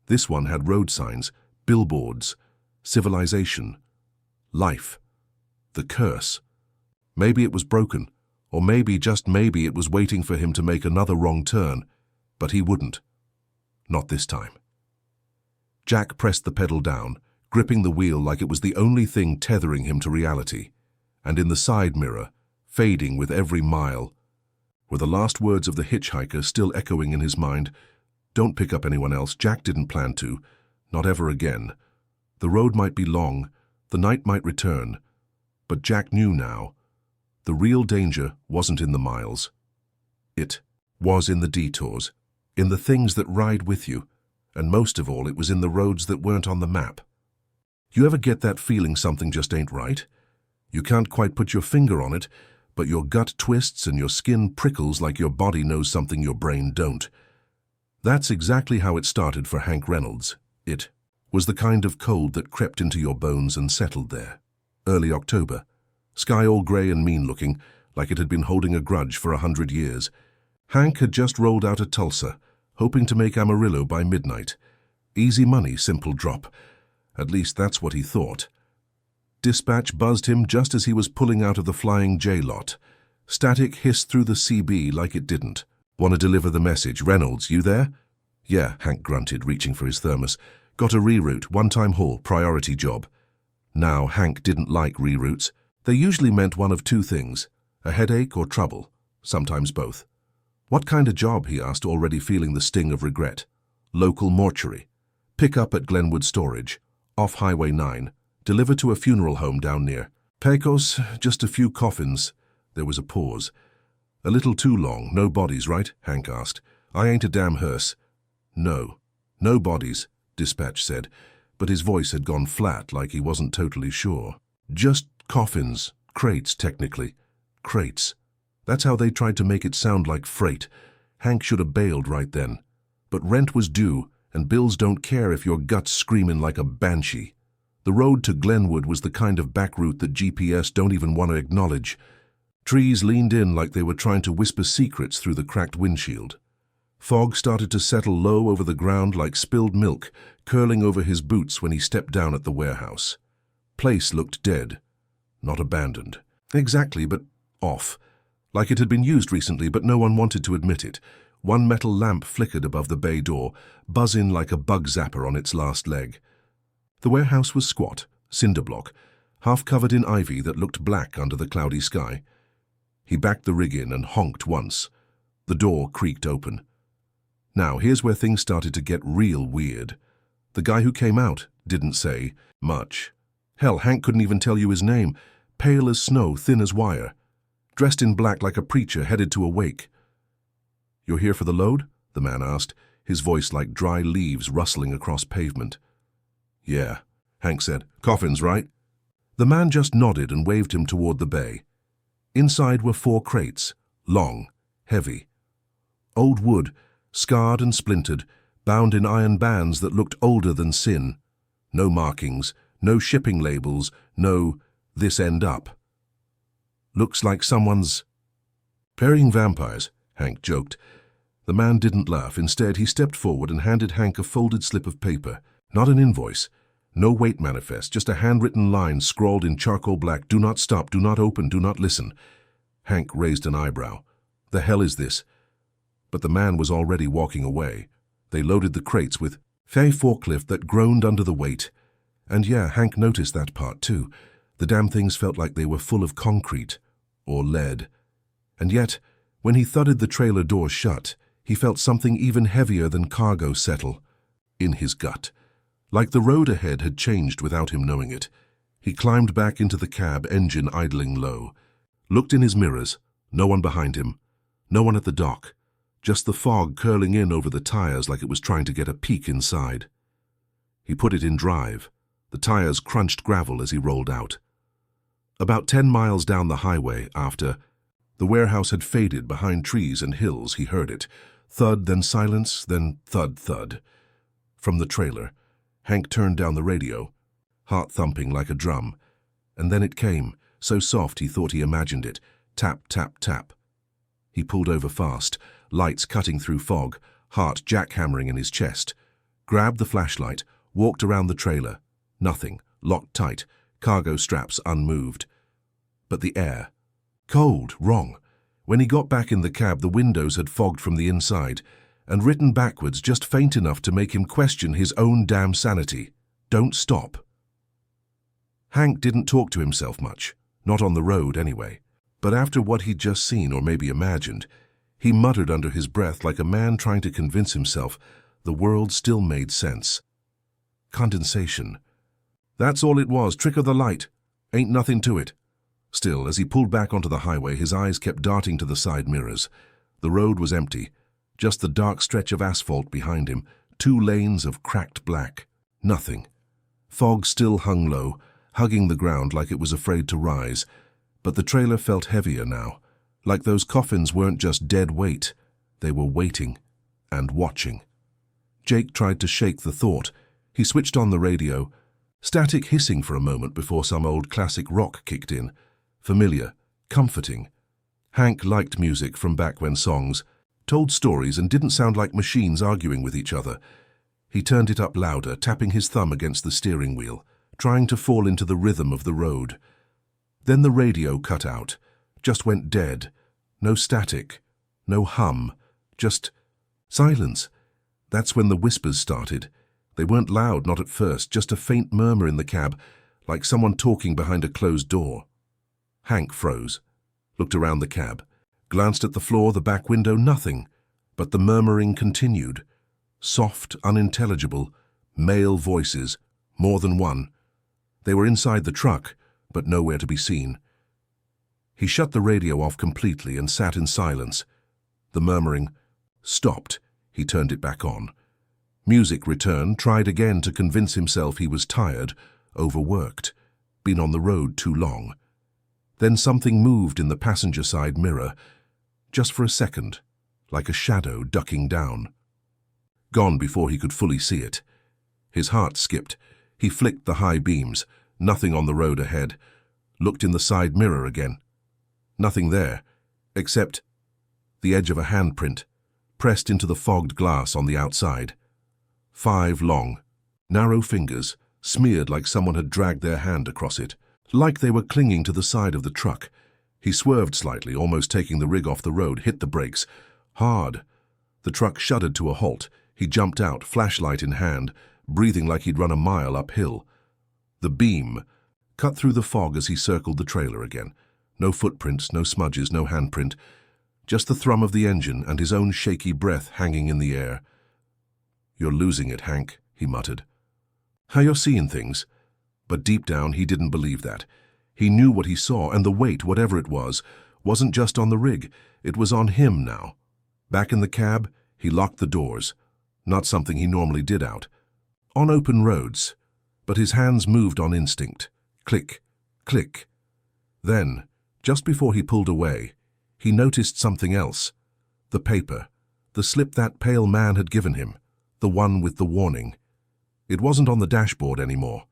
This one had road signs, billboards, civilization, life, the curse. Maybe it was broken, or maybe, just maybe, it was waiting for him to make another wrong turn, but he wouldn't. Not this time. Jack pressed the pedal down, gripping the wheel like it was the only thing tethering him to reality. And in the side mirror, fading with every mile, were the last words of the hitchhiker still echoing in his mind. "Don't pick up anyone else." Jack didn't plan to. Not ever again. The road might be long, the night might return, but Jack knew now. The real danger wasn't in the miles. It was in the detours, in the things that ride with you, and most of all, it was in the roads that weren't on the map. You ever get that feeling something just ain't right? You can't quite put your finger on it, but your gut twists and your skin prickles like your body knows something your brain don't. That's exactly how it started for Hank Reynolds. It was the kind of cold that crept into your bones and settled there. Early October. Sky all grey and mean-looking, like it had been holding a grudge for 100 years. Hank had just rolled out of Tulsa, hoping to make Amarillo by midnight. Easy money, simple drop. At least that's what he thought. Dispatch buzzed him just as he was pulling out of the Flying J lot. Static hissed through the CB like it didn't. "Want to deliver the message. Reynolds, you there?" "Yeah," Hank grunted, reaching for his thermos. "Got a reroute, one-time haul, priority job." Now, Hank didn't like reroutes. They usually meant one of 2 things, a headache or trouble, sometimes both. "What kind of job?" he asked, already feeling the sting of regret. "Local mortuary. Pick up at Glenwood Storage, off Highway 9. Deliver to a funeral home down near. Pecos, just a few coffins." There was a pause. "A little too long. No bodies, right?" Hank asked. "I ain't a damn hearse." "No. No bodies," dispatch said, but his voice had gone flat like he wasn't totally sure. "Just coffins. Crates, technically. Crates." That's how they tried to make it sound like freight. Hank should have bailed right then. But rent was due, and bills don't care if your gut's screaming like a banshee. The road to Glenwood was the kind of back route that GPS don't even want to acknowledge. Trees leaned in like they were trying to whisper secrets through the cracked windshield. Fog started to settle low over the ground like spilled milk, curling over his boots when he stepped down at the warehouse. Place looked dead. Not abandoned. Exactly, but off. Like it had been used recently, but no one wanted to admit it. One metal lamp flickered above the bay door, buzzing like a bug zapper on its last leg. The warehouse was squat, cinder block, half covered in ivy that looked black under the cloudy sky. He backed the rig in and honked once. The door creaked open. Now, here's where things started to get real weird. The guy who came out didn't say much. Hell, Hank couldn't even tell you his name. Pale as snow, thin as wire. Dressed in black like a preacher headed to a wake. "You're here for the load?" the man asked, his voice like dry leaves rustling across pavement. "Yeah," Hank said. "Coffins, right?" The man just nodded and waved him toward the bay. Inside were 4 crates, long, heavy. Old wood, scarred and splintered, bound in iron bands that looked older than sin. No markings, no shipping labels, no "this end up." "Looks like someone's burying vampires," Hank joked. The man didn't laugh. Instead, he stepped forward and handed Hank a folded slip of paper. Not an invoice, no weight manifest, just a handwritten line scrawled in charcoal black: "Do not stop, do not open, do not listen." Hank raised an eyebrow. "The hell is this?" But the man was already walking away. They loaded the crates with a forklift that groaned under the weight. And yeah, Hank noticed that part too. The damn things felt like they were full of concrete or lead. And yet, when he thudded the trailer doors shut, he felt something even heavier than cargo settle in his gut. Like the road ahead had changed without him knowing it. He climbed back into the cab, engine idling low. Looked in his mirrors. No one behind him. No one at the dock. Just the fog curling in over the tires like it was trying to get a peek inside. He put it in drive. The tires crunched gravel as he rolled out. About 10 miles down the highway, after the warehouse had faded behind trees and hills, he heard it. Thud, then silence, then thud, thud. From the trailer, Hank turned down the radio, heart thumping like a drum. And then it came, so soft he thought he imagined it. Tap, tap, tap. He pulled over fast, lights cutting through fog, heart jackhammering in his chest. Grabbed the flashlight, walked around the trailer. Nothing, locked tight, cargo straps unmoved. But the air. Cold, wrong. When he got back in the cab, the windows had fogged from the inside, and written backwards just faint enough to make him question his own damn sanity. Don't stop. Hank didn't talk to himself much, not on the road anyway. But after what he'd just seen, or maybe imagined, he muttered under his breath like a man trying to convince himself the world still made sense. Condensation. That's all it was, trick of the light. Ain't nothing to it. Still, as he pulled back onto the highway, his eyes kept darting to the side mirrors. The road was empty. Just the dark stretch of asphalt behind him, 2 lanes of cracked black. Nothing. Fog still hung low, hugging the ground like it was afraid to rise. But the trailer felt heavier now, like those coffins weren't just dead weight. They were waiting and watching. Jake tried to shake the thought. He switched on the radio, static hissing for a moment before some old classic rock kicked in. Familiar, comforting. Hank liked music from back when songs told stories and didn't sound like machines arguing with each other. He turned it up louder, tapping his thumb against the steering wheel, trying to fall into the rhythm of the road. Then the radio cut out, just went dead. No static, no hum, just silence. That's when the whispers started. They weren't loud, not at first, just a faint murmur in the cab, like someone talking behind a closed door. Hank froze, looked around the cab, glanced at the floor, the back window, nothing. But the murmuring continued. Soft, unintelligible, male voices, more than one. They were inside the truck, but nowhere to be seen. He shut the radio off completely and sat in silence. The murmuring stopped. He turned it back on. Music returned, tried again to convince himself he was tired, overworked, been on the road too long. Then something moved in the passenger side mirror, just for a second, like a shadow ducking down. Gone before he could fully see it. His heart skipped. He flicked the high beams. Nothing on the road ahead. Looked in the side mirror again. Nothing there, except the edge of a handprint, pressed into the fogged glass on the outside. 5 long, narrow fingers, smeared like someone had dragged their hand across it, like they were clinging to the side of the truck. He swerved slightly, almost taking the rig off the road, hit the brakes. Hard. The truck shuddered to a halt. He jumped out, flashlight in hand, breathing like he'd run a mile uphill. The beam cut through the fog as he circled the trailer again. No footprints, no smudges, no handprint. Just the thrum of the engine and his own shaky breath hanging in the air. "You're losing it, Hank," he muttered. "How you're seeing things." But deep down he didn't believe that. He knew what he saw, and the weight, whatever it was, wasn't just on the rig. It was on him now. Back in the cab, he locked the doors. Not something he normally did out on open roads. But his hands moved on instinct. Click, click. Then, just before he pulled away, he noticed something else. The paper. The slip that pale man had given him. The one with the warning. It wasn't on the dashboard anymore.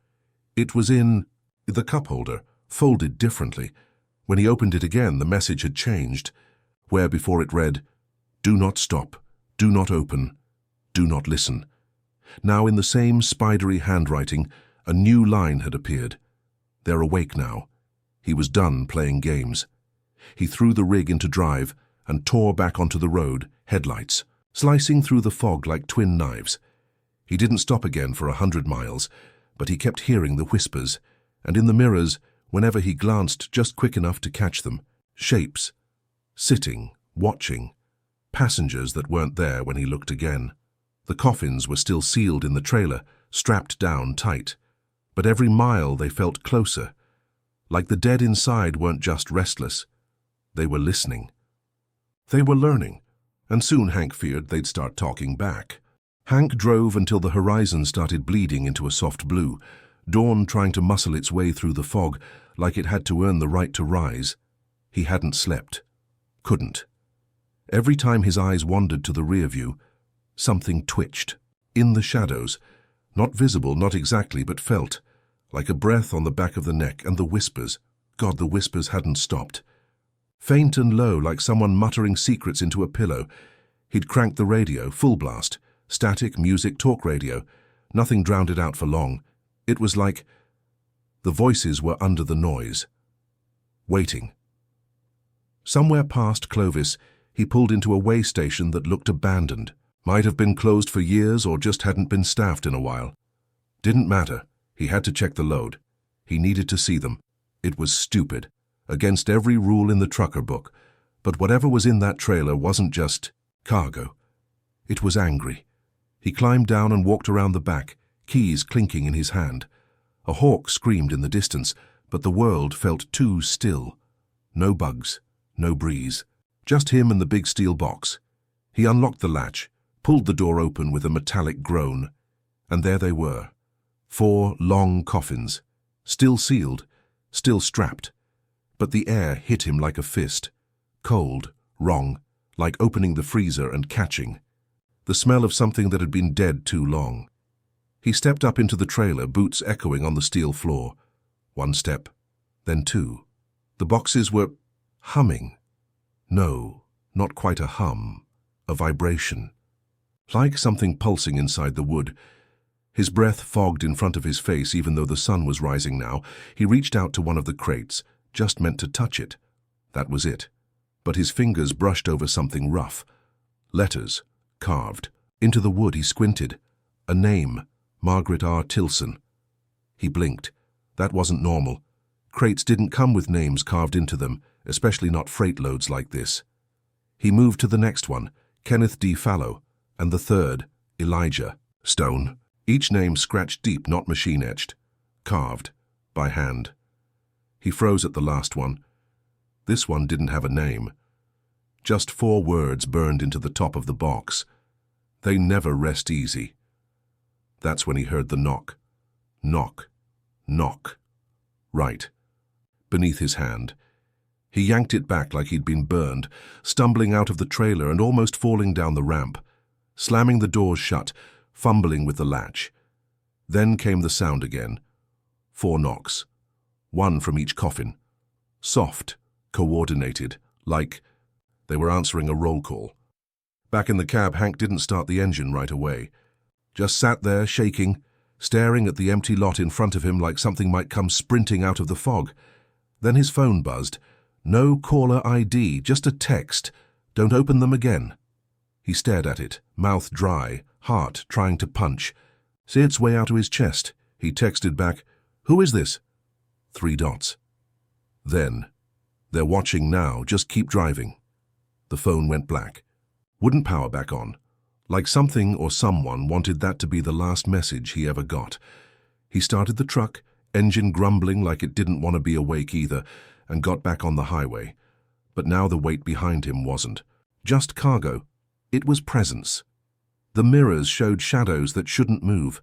It was in the cup holder, folded differently. When he opened it again, the message had changed. Where before it read, "Do not stop, do not open, do not listen." Now in the same spidery handwriting, a new line had appeared. They're awake now. He was done playing games. He threw the rig into drive and tore back onto the road, headlights, slicing through the fog like twin knives. He didn't stop again for 100 miles, but he kept hearing the whispers, and in the mirrors, whenever he glanced just quick enough to catch them, shapes, sitting, watching, passengers that weren't there when he looked again. The coffins were still sealed in the trailer, strapped down tight, but every mile they felt closer, like the dead inside weren't just restless. They were listening. They were learning, and soon Hank feared they'd start talking back. Hank drove until the horizon started bleeding into a soft blue, dawn trying to muscle its way through the fog like it had to earn the right to rise. He hadn't slept. Couldn't. Every time his eyes wandered to the rear view, something twitched. In the shadows. Not visible, not exactly, but felt. Like a breath on the back of the neck, and the whispers. God, the whispers hadn't stopped. Faint and low, like someone muttering secrets into a pillow. He'd cranked the radio, full blast. Static, music, talk radio. Nothing drowned it out for long. It was like the voices were under the noise. Waiting. Somewhere past Clovis, he pulled into a way station that looked abandoned. Might have been closed for years or just hadn't been staffed in a while. Didn't matter. He had to check the load. He needed to see them. It was stupid. Against every rule in the trucker book. But whatever was in that trailer wasn't just cargo. It was angry. He climbed down and walked around the back, keys clinking in his hand. A hawk screamed in the distance, but the world felt too still. No bugs, no breeze. Just him and the big steel box. He unlocked the latch, pulled the door open with a metallic groan, and there they were. 4 long coffins, still sealed, still strapped. But the air hit him like a fist. Cold, wrong, like opening the freezer and catching. The smell of something that had been dead too long. He stepped up into the trailer, boots echoing on the steel floor. 1 step, then 2. The boxes were humming. No, not quite a hum, a vibration. Like something pulsing inside the wood. His breath fogged in front of his face even though the sun was rising now. He reached out to one of the crates, just meant to touch it. That was it. But his fingers brushed over something rough. Letters, carved. Into the wood he squinted. A name, Margaret R. Tilson. He blinked. That wasn't normal. Crates didn't come with names carved into them, especially not freight loads like this. He moved to the next one, Kenneth D. Fallow, and the third, Elijah Stone. Each name scratched deep, not machine-etched. Carved, by hand. He froze at the last one. This one didn't have a name. Just 4 words burned into the top of the box. They never rest easy. That's when he heard the knock. Knock. Knock. Right. Beneath his hand. He yanked it back like he'd been burned, stumbling out of the trailer and almost falling down the ramp, slamming the doors shut, fumbling with the latch. Then came the sound again. 4 knocks, 1 from each coffin. Soft, coordinated, like they were answering a roll call. Back in the cab, Hank didn't start the engine right away. Just sat there, shaking, staring at the empty lot in front of him like something might come sprinting out of the fog. Then his phone buzzed. No caller ID, just a text. Don't open them again. He stared at it, mouth dry, heart trying to punch. See its way out of his chest. He texted back, "Who is this?" 3 dots. Then, "They're watching now, just keep driving." The phone went black. Wouldn't power back on. Like something or someone wanted that to be the last message he ever got. He started the truck, engine grumbling like it didn't want to be awake either, and got back on the highway. But now the weight behind him wasn't just cargo. It was presence. The mirrors showed shadows that shouldn't move.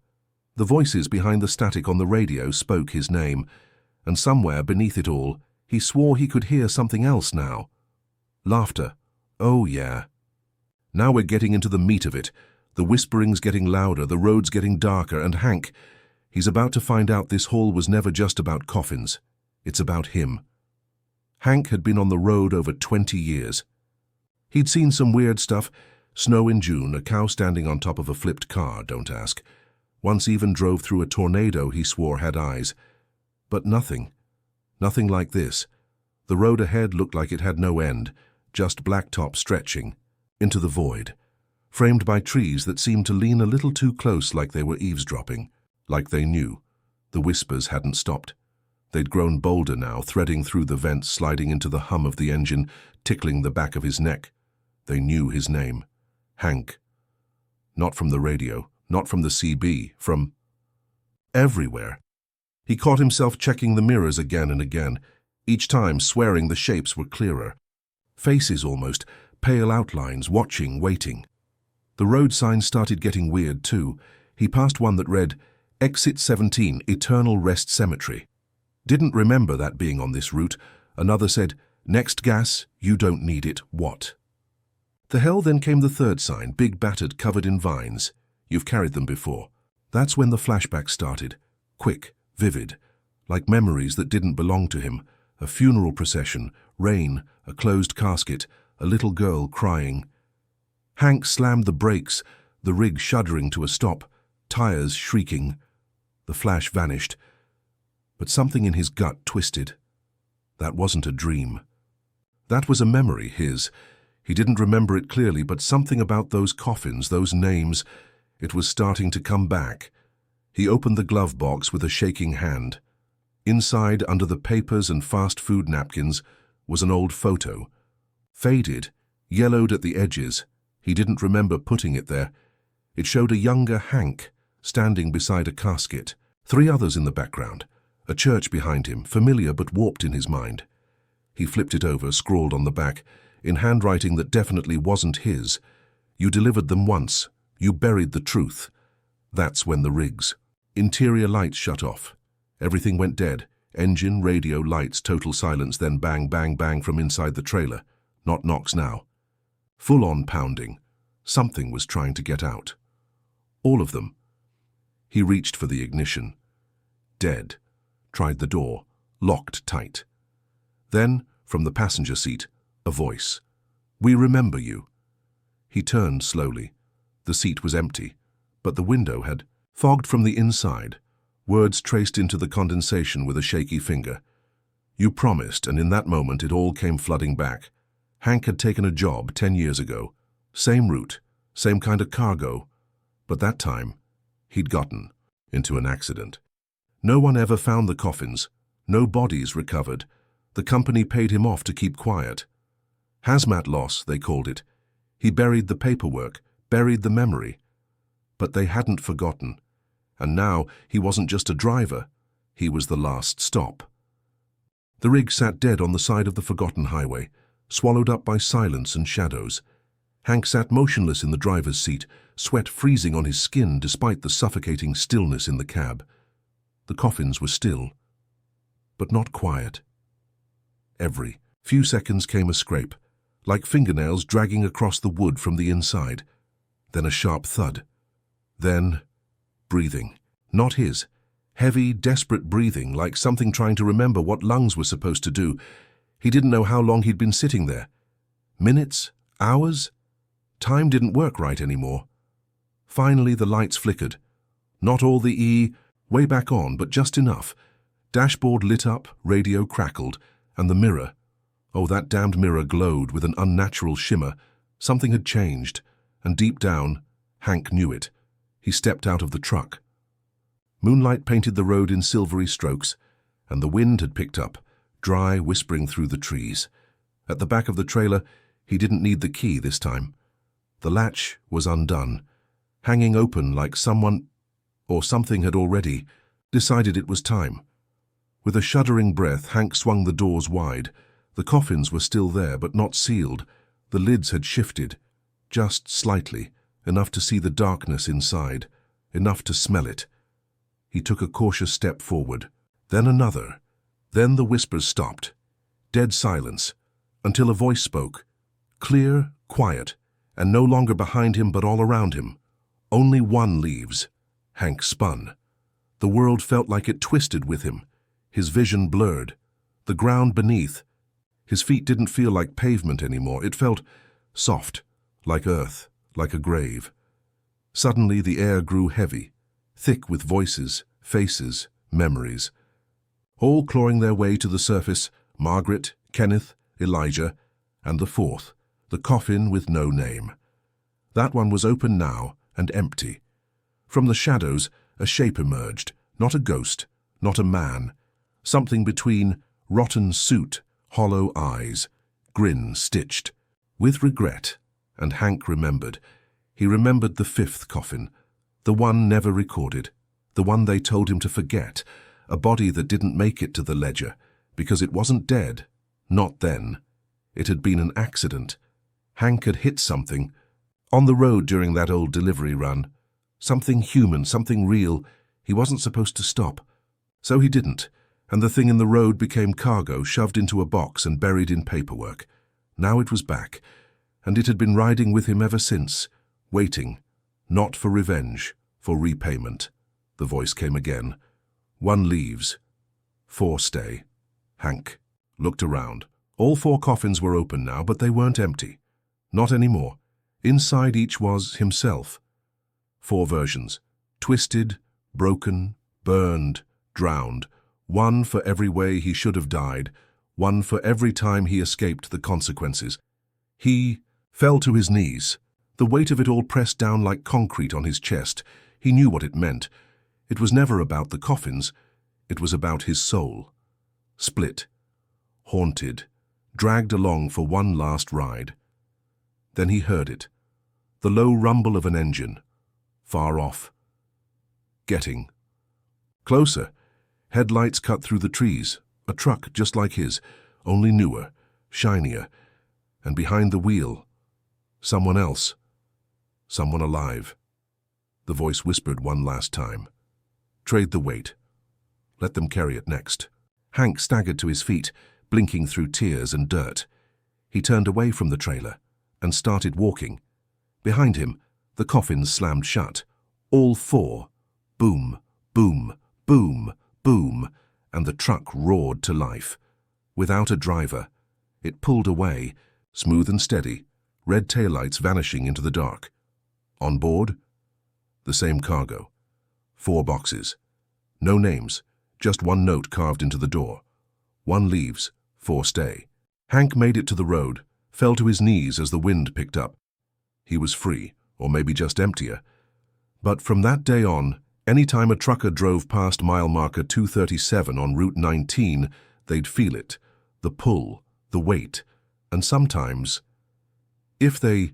The voices behind the static on the radio spoke his name, and somewhere beneath it all, he swore he could hear something else now. Laughter. Oh yeah. Now we're getting into the meat of it. The whispering's getting louder, the road's getting darker, and Hank, he's about to find out this haul was never just about coffins. It's about him. Hank had been on the road over 20 years. He'd seen some weird stuff. Snow in June, a cow standing on top of a flipped car, don't ask. Once even drove through a tornado he swore had eyes. But nothing. Nothing like this. The road ahead looked like it had no end, just blacktop stretching into the void, framed by trees that seemed to lean a little too close like they were eavesdropping, like they knew. The whispers hadn't stopped. They'd grown bolder now, threading through the vents, sliding into the hum of the engine, tickling the back of his neck. They knew his name. Hank. Not from the radio, not from the CB, from everywhere. He caught himself checking the mirrors again and again, each time swearing the shapes were clearer. Faces almost, pale outlines, watching, waiting. The road signs started getting weird too. He passed one that read, "Exit 17, Eternal Rest Cemetery." Didn't remember that being on this route. Another said, "Next gas, you don't need it, what?" The hell then came the 3rd sign, big battered, covered in vines. You've carried them before. That's when the flashback started. Quick, vivid, like memories that didn't belong to him. A funeral procession, rain, a closed casket, a little girl crying. Hank slammed the brakes, the rig shuddering to a stop, tires shrieking. The flash vanished, but something in his gut twisted. That wasn't a dream. That was a memory, his. He didn't remember it clearly, but something about those coffins, those names, it was starting to come back. He opened the glove box with a shaking hand. Inside, under the papers and fast food napkins, was an old photo. Faded, yellowed at the edges. He didn't remember putting it there. It showed a younger Hank, standing beside a casket. 3 others in the background. A church behind him, familiar but warped in his mind. He flipped it over, scrawled on the back, in handwriting that definitely wasn't his. You delivered them once. You buried the truth. That's when the rigs. Interior lights shut off. Everything went dead. Engine, radio, lights, total silence, then bang, bang, bang from inside the trailer. Not knocks now. Full-on pounding. Something was trying to get out. All of them. He reached for the ignition. Dead. Tried the door. Locked tight. Then, from the passenger seat, a voice. "We remember you." He turned slowly. The seat was empty, but the window had fogged from the inside. Words traced into the condensation with a shaky finger. "You promised," and in that moment it all came flooding back. Hank had taken a job 10 years ago. Same route, same kind of cargo. But that time, he'd gotten into an accident. No one ever found the coffins. No bodies recovered. The company paid him off to keep quiet. Hazmat loss, they called it. He buried the paperwork, buried the memory. But they hadn't forgotten. And now he wasn't just a driver. He was the last stop. The rig sat dead on the side of the forgotten highway, swallowed up by silence and shadows. Hank sat motionless in the driver's seat, sweat freezing on his skin despite the suffocating stillness in the cab. The coffins were still, but not quiet. Every Few seconds came a scrape, like fingernails dragging across the wood from the inside. Then a sharp thud. Then breathing. Not his. Heavy, desperate breathing, like something trying to remember what lungs were supposed to do. He didn't know how long he'd been sitting there. Minutes? Hours? Time didn't work right anymore. Finally, the lights flickered. Not all the way back on, but just enough. Dashboard lit up, radio crackled, and the mirror. Oh, that damned mirror glowed with an unnatural shimmer. Something had changed, and deep down, Hank knew it. He stepped out of the truck. Moonlight painted the road in silvery strokes, and the wind had picked up, dry, whispering through the trees. At the back of the trailer, he didn't need the key this time. The latch was undone, hanging open like someone or something had already decided it was time. With a shuddering breath, Hank swung the doors wide. The coffins were still there, but not sealed. The lids had shifted, just slightly, enough to see the darkness inside, enough to smell it. He took a cautious step forward, then another. Then the whispers stopped. Dead silence, until a voice spoke. Clear, quiet, and no longer behind him but all around him. Only one leaves. Hank spun. The world felt like it twisted with him. His vision blurred. The ground beneath. His feet didn't feel like pavement anymore. It felt soft, like earth, like a grave. Suddenly the air grew heavy, thick with voices, faces, memories. All clawing their way to the surface, Margaret, Kenneth, Elijah, and the fourth, the coffin with no name. That one was open now and empty. From the shadows, a shape emerged, not a ghost, not a man. Something between rotten suit, hollow eyes, grin stitched. With regret, and Hank remembered. He remembered the fifth coffin, the one never recorded, the one they told him to forget, a body that didn't make it to the ledger, because it wasn't dead, not then. It had been an accident. Hank had hit something, on the road during that old delivery run. Something human, something real. He wasn't supposed to stop. So he didn't, and the thing in the road became cargo shoved into a box and buried in paperwork. Now it was back, and it had been riding with him ever since, waiting, not for revenge, for repayment. The voice came again. One leaves. 4 stay. Hank looked around. All 4 coffins were open now, but they weren't empty. Not anymore. Inside each was himself. 4 versions. Twisted, broken, burned, drowned. One for every way he should have died. One for every time he escaped the consequences. He fell to his knees. The weight of it all pressed down like concrete on his chest. He knew what it meant. It was never about the coffins. It was about his soul. Split. Haunted. Dragged along for one last ride. Then he heard it. The low rumble of an engine. Far off. Getting closer. Headlights cut through the trees. A truck just like his, only newer, shinier. And behind the wheel, someone else. Someone alive. The voice whispered one last time. Trade the weight. Let them carry it next. Hank staggered to his feet, blinking through tears and dirt. He turned away from the trailer and started walking. Behind him, the coffins slammed shut. All 4. Boom, boom, boom, boom, and the truck roared to life. Without a driver, it pulled away, smooth and steady, red taillights vanishing into the dark. On board, the same cargo. 4 boxes. No names, just one note carved into the door. 1 leaves, 4 stay. Hank made it to the road, fell to his knees as the wind picked up. He was free, or maybe just emptier. But from that day on, any time a trucker drove past mile marker 237 on Route 19, they'd feel it, the pull, the weight, and sometimes, if they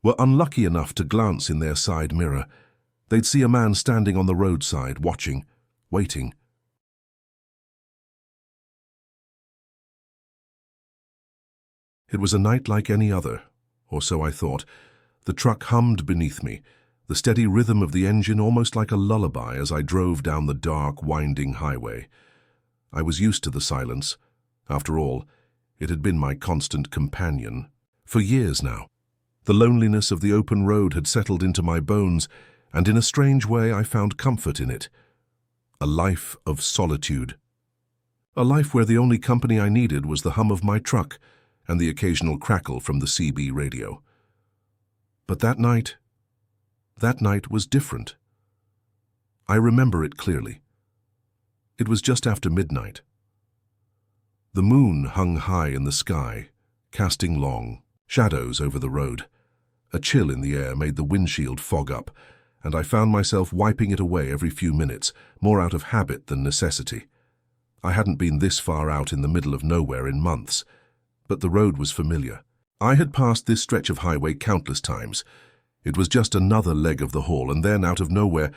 were unlucky enough to glance in their side mirror, they'd see a man standing on the roadside, watching, waiting. It was a night like any other, or so I thought. The truck hummed beneath me, the steady rhythm of the engine almost like a lullaby as I drove down the dark, winding highway. I was used to the silence. After all, It had been my constant companion. For years now. The loneliness of the open road had settled into my bones, and in a strange way I found comfort in it. A life of solitude. A life where the only company I needed was the hum of my truck and the occasional crackle from the CB radio. But that night was different. I remember it clearly. It was just after midnight. The moon hung high in the sky, casting long shadows over the road. A chill in the air made the windshield fog up, and I found myself wiping it away every few minutes, more out of habit than necessity. I hadn't been this far out in the middle of nowhere in months, but the road was familiar. I had passed this stretch of highway countless times. It was just another leg of the haul, and then, out of nowhere,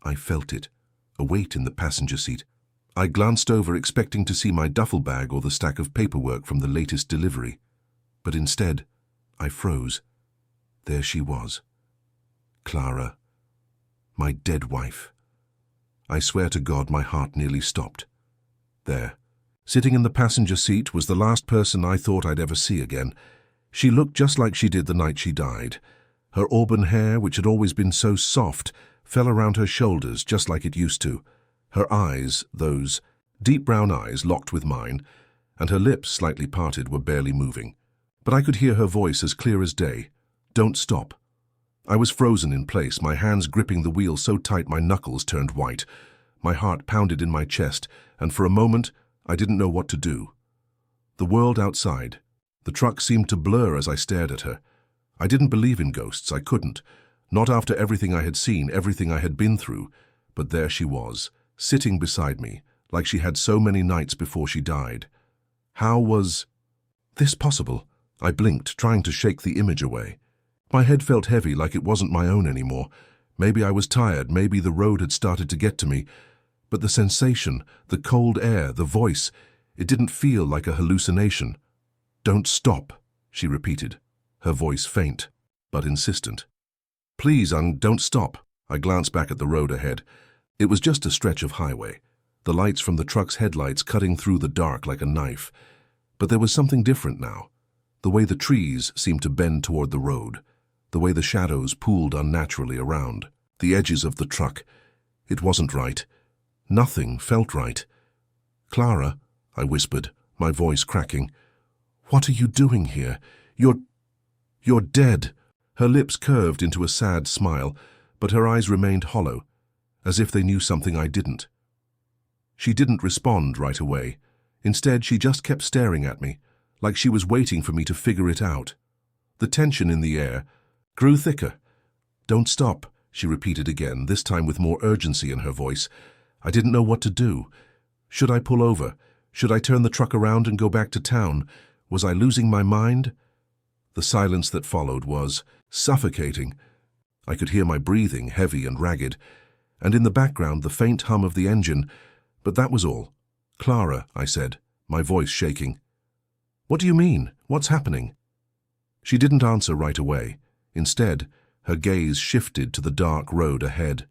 I felt it, a weight in the passenger seat. I glanced over, expecting to see my duffel bag or the stack of paperwork from the latest delivery. But instead, I froze. There she was. Clara. My dead wife. I swear to God, my heart nearly stopped. There, sitting in the passenger seat, was the last person I thought I'd ever see again. She looked just like she did the night she died. Her auburn hair, which had always been so soft, fell around her shoulders just like it used to. Her eyes, those deep brown eyes, locked with mine, and her lips, slightly parted, were barely moving. But I could hear her voice as clear as day. Don't stop. I was frozen in place, my hands gripping the wheel so tight my knuckles turned white. My heart pounded in my chest, and for a moment I didn't know what to do. The world outside, the truck seemed to blur as I stared at her. I didn't believe in ghosts, I couldn't. Not after everything I had seen, everything I had been through. But there she was, sitting beside me, like she had so many nights before she died. How was this possible? I blinked, trying to shake the image away. My head felt heavy, like it wasn't my own anymore. Maybe I was tired, maybe the road had started to get to me. But the sensation, the cold air, the voice, it didn't feel like a hallucination. Don't stop, she repeated, her voice faint, but insistent. Please, don't stop. I glanced back at the road ahead. It was just a stretch of highway, the lights from the truck's headlights cutting through the dark like a knife. But there was something different now. The way the trees seemed to bend toward the road, the way the shadows pooled unnaturally around, the edges of the truck. It wasn't right. Nothing felt right. Clara, I whispered, my voice cracking. What are you doing here? You're dead. Her lips curved into a sad smile, but her eyes remained hollow, as if they knew something I didn't. She didn't respond right away. Instead, she just kept staring at me, like she was waiting for me to figure it out. The tension in the air grew thicker. Don't stop, she repeated again, this time with more urgency in her voice. I didn't know what to do. Should I pull over? Should I turn the truck around and go back to town? Was I losing my mind? The silence that followed was suffocating. I could hear my breathing, heavy and ragged, and in the background the faint hum of the engine, but that was all. Clara, I said, my voice shaking. What do you mean? What's happening? She didn't answer right away. Instead, her gaze shifted to the dark road ahead.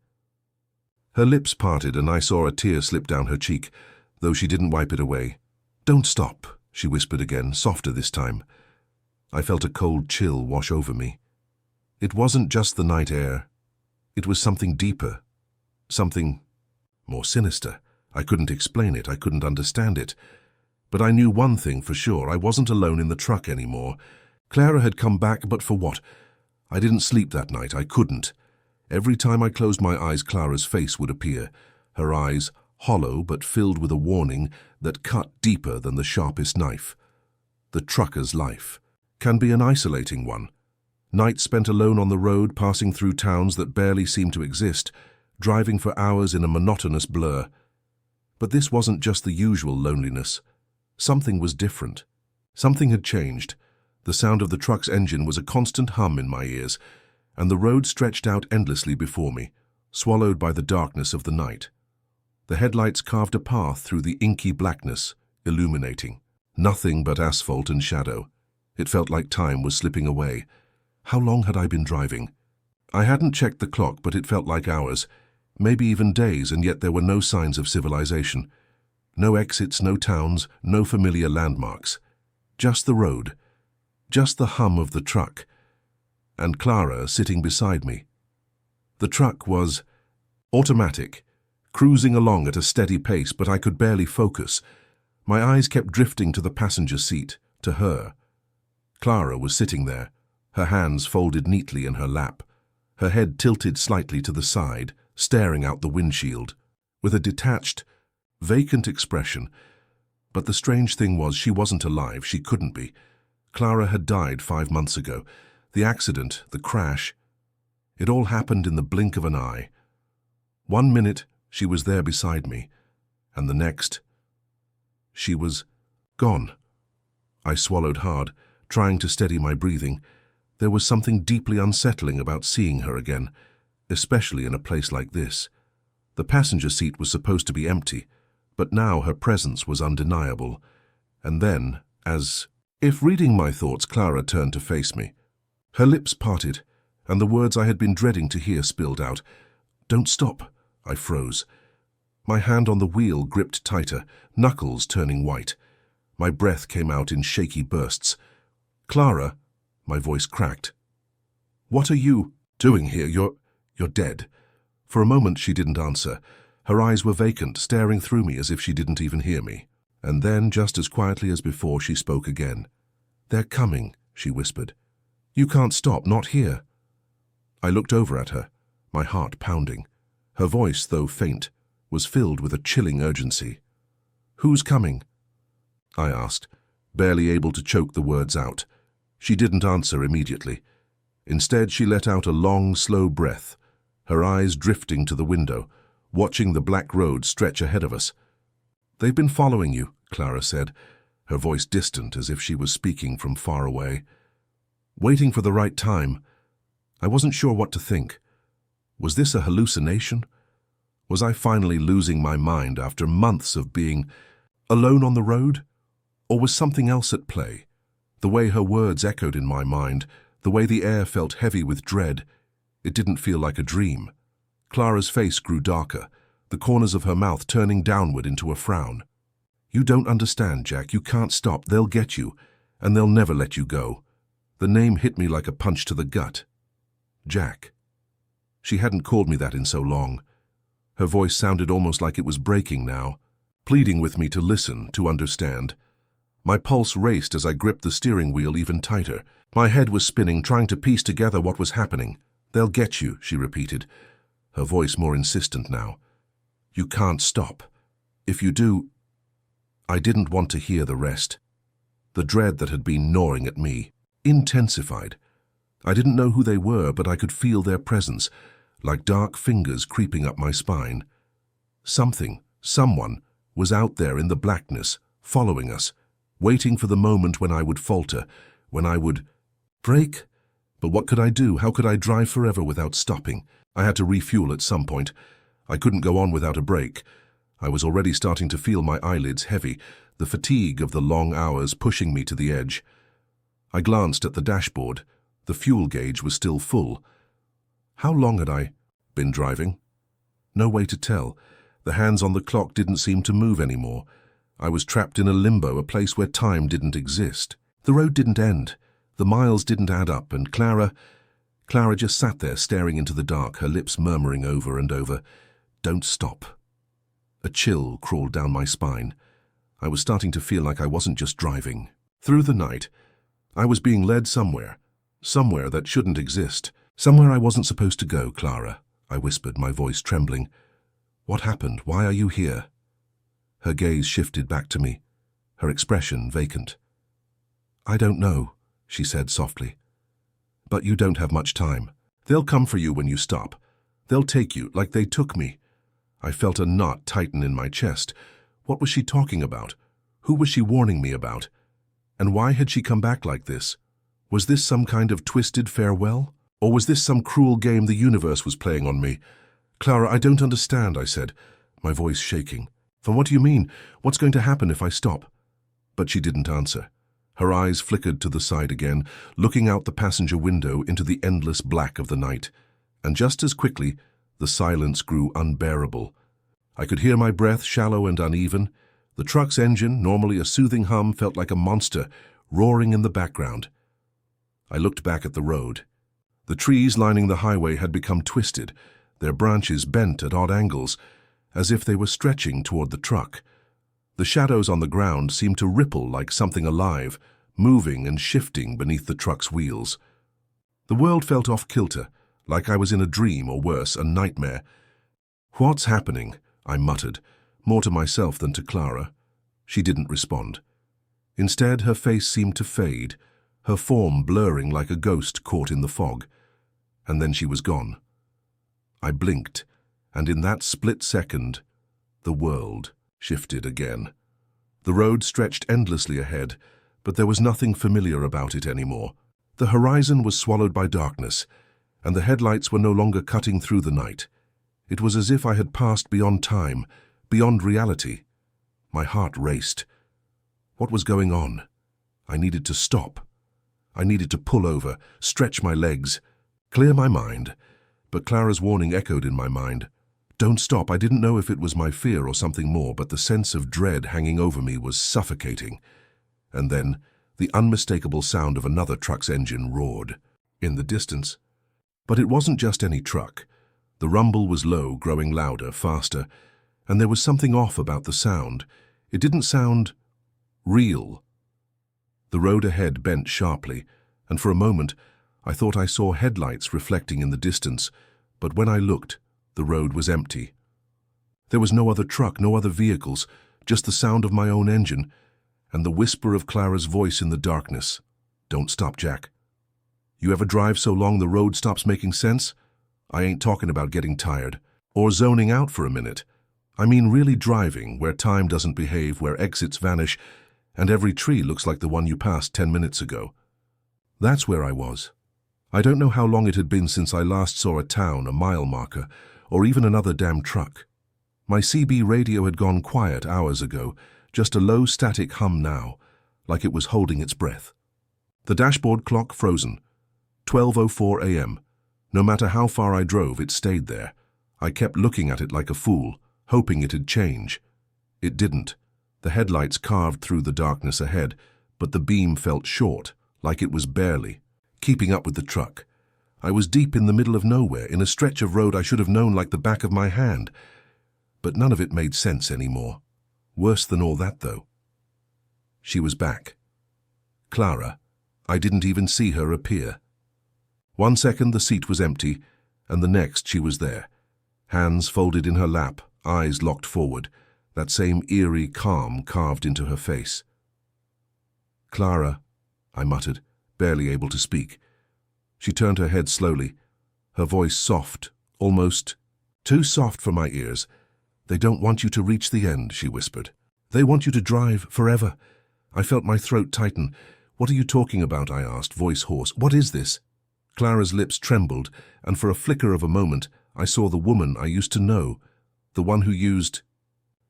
Her lips parted and I saw a tear slip down her cheek, though she didn't wipe it away. Don't stop, she whispered again, softer this time. I felt a cold chill wash over me. It wasn't just the night air. It was something deeper, something more sinister. I couldn't explain it, I couldn't understand it. But I knew one thing for sure, I wasn't alone in the truck anymore. Clara had come back, but for what? I didn't sleep that night, I couldn't. Every time I closed my eyes, Clara's face would appear, her eyes hollow but filled with a warning that cut deeper than the sharpest knife. The trucker's life can be an isolating one. Nights spent alone on the road, passing through towns that barely seemed to exist, driving for hours in a monotonous blur. But this wasn't just the usual loneliness. Something was different. Something had changed. The sound of the truck's engine was a constant hum in my ears, and the road stretched out endlessly before me, swallowed by the darkness of the night. The headlights carved a path through the inky blackness, illuminating. Nothing but asphalt and shadow. It felt like time was slipping away. How long had I been driving? I hadn't checked the clock, but it felt like hours, maybe even days, and yet there were no signs of civilization. No exits, no towns, no familiar landmarks. Just the road, just the hum of the truck, and Clara sitting beside me. The truck was automatic, cruising along at a steady pace, but I could barely focus. My eyes kept drifting to the passenger seat, to her. Clara was sitting there, her hands folded neatly in her lap, her head tilted slightly to the side, staring out the windshield, with a detached, vacant expression. But the strange thing was, she wasn't alive. She couldn't be. Clara had died 5 months ago. The accident, the crash, it all happened in the blink of an eye. 1 minute, she was there beside me, and the next, she was gone. I swallowed hard, trying to steady my breathing. There was something deeply unsettling about seeing her again, especially in a place like this. The passenger seat was supposed to be empty, but now her presence was undeniable. And then, as if reading my thoughts, Clara turned to face me. Her lips parted, and the words I had been dreading to hear spilled out. "Don't stop." I froze. My hand on the wheel gripped tighter, knuckles turning white. My breath came out in shaky bursts. "Clara," my voice cracked. "What are you doing here? You're dead." For a moment she didn't answer. Her eyes were vacant, staring through me as if she didn't even hear me. And then, just as quietly as before, she spoke again. "They're coming," she whispered. "You can't stop, not here." I looked over at her, my heart pounding. Her voice, though faint, was filled with a chilling urgency. "Who's coming?" I asked, barely able to choke the words out. She didn't answer immediately. Instead, she let out a long, slow breath, her eyes drifting to the window, watching the black road stretch ahead of us. "They've been following you," Clara said, her voice distant as if she was speaking from far away. Waiting for the right time. I wasn't sure what to think. Was this a hallucination? Was I finally losing my mind after months of being alone on the road? Or was something else at play? The way her words echoed in my mind, the way the air felt heavy with dread, it didn't feel like a dream. Clara's face grew darker, the corners of her mouth turning downward into a frown. "You don't understand, Jack. You can't stop. They'll get you, and they'll never let you go." The name hit me like a punch to the gut. Jack. She hadn't called me that in so long. Her voice sounded almost like it was breaking now, pleading with me to listen, to understand. My pulse raced as I gripped the steering wheel even tighter. My head was spinning, trying to piece together what was happening. "They'll get you," she repeated, her voice more insistent now. "You can't stop. If you do—" I didn't want to hear the rest. The dread that had been gnawing at me intensified. I didn't know who they were, but I could feel their presence, like dark fingers creeping up my spine. Something, someone, was out there in the blackness, following us, waiting for the moment when I would falter, when I would break. But what could I do? How could I drive forever without stopping? I had to refuel at some point. I couldn't go on without a break. I was already starting to feel my eyelids heavy, the fatigue of the long hours pushing me to the edge. I glanced at the dashboard. The fuel gauge was still full. How long had I been driving? No way to tell. The hands on the clock didn't seem to move anymore. I was trapped in a limbo, a place where time didn't exist. The road didn't end. The miles didn't add up, and Clara just sat there staring into the dark, her lips murmuring over and over, "Don't stop." A chill crawled down my spine. I was starting to feel like I wasn't just driving. Through the night, I was being led somewhere that shouldn't exist, somewhere I wasn't supposed to go. "Clara," I whispered, my voice trembling. "What happened? Why are you here?" Her gaze shifted back to me, her expression vacant. "I don't know," she said softly. "But you don't have much time. They'll come for you when you stop. They'll take you, like they took me." I felt a knot tighten in my chest. What was she talking about? Who was she warning me about? And why had she come back like this? Was this some kind of twisted farewell? Or was this some cruel game the universe was playing on me? "Clara, I don't understand," I said, my voice shaking. "From what do you mean? What's going to happen if I stop?" But she didn't answer. Her eyes flickered to the side again, looking out the passenger window into the endless black of the night. And just as quickly, the silence grew unbearable. I could hear my breath, shallow and uneven. The truck's engine, normally a soothing hum, felt like a monster, roaring in the background. I looked back at the road. The trees lining the highway had become twisted, their branches bent at odd angles, as if they were stretching toward the truck. The shadows on the ground seemed to ripple like something alive, moving and shifting beneath the truck's wheels. The world felt off-kilter, like I was in a dream or worse, a nightmare. "What's happening?" I muttered, more to myself than to Clara. She didn't respond. Instead, her face seemed to fade, her form blurring like a ghost caught in the fog. And then she was gone. I blinked, and in that split second, the world shifted again. The road stretched endlessly ahead, but there was nothing familiar about it anymore. The horizon was swallowed by darkness, and the headlights were no longer cutting through the night. It was as if I had passed beyond time, beyond reality. My heart raced. What was going on? I needed to stop. I needed to pull over, stretch my legs, clear my mind. But Clara's warning echoed in my mind. Don't stop. I didn't know if it was my fear or something more, but the sense of dread hanging over me was suffocating. And then, the unmistakable sound of another truck's engine roared in the distance. But it wasn't just any truck. The rumble was low, growing louder, faster, and there was something off about the sound. It didn't sound real. The road ahead bent sharply, and for a moment I thought I saw headlights reflecting in the distance, but when I looked, the road was empty. There was no other truck, no other vehicles, just the sound of my own engine, and the whisper of Clara's voice in the darkness. "Don't stop, Jack. You ever drive so long the road stops making sense? I ain't talking about getting tired, or zoning out for a minute. I mean really driving, where time doesn't behave, where exits vanish, and every tree looks like the one you passed 10 minutes ago." That's where I was. I don't know how long it had been since I last saw a town, a mile marker, or even another damn truck. My CB radio had gone quiet hours ago, just a low static hum now, like it was holding its breath. The dashboard clock frozen. 12:04 a.m. No matter how far I drove, it stayed there. I kept looking at it like a fool, hoping it'd change. It didn't. The headlights carved through the darkness ahead, but the beam felt short, like it was barely keeping up with the truck. I was deep in the middle of nowhere, in a stretch of road I should have known like the back of my hand. But none of it made sense anymore. Worse than all that, though. She was back. Clara. I didn't even see her appear. One second the seat was empty, and the next she was there. Hands folded in her lap, eyes locked forward, that same eerie calm carved into her face. "Clara," I muttered, barely able to speak. She turned her head slowly, her voice soft, almost too soft for my ears. "They don't want you to reach the end," she whispered. "They want you to drive forever." I felt my throat tighten. "What are you talking about?" I asked, voice hoarse. "What is this?" Clara's lips trembled, and for a flicker of a moment I saw the woman I used to know, the one who used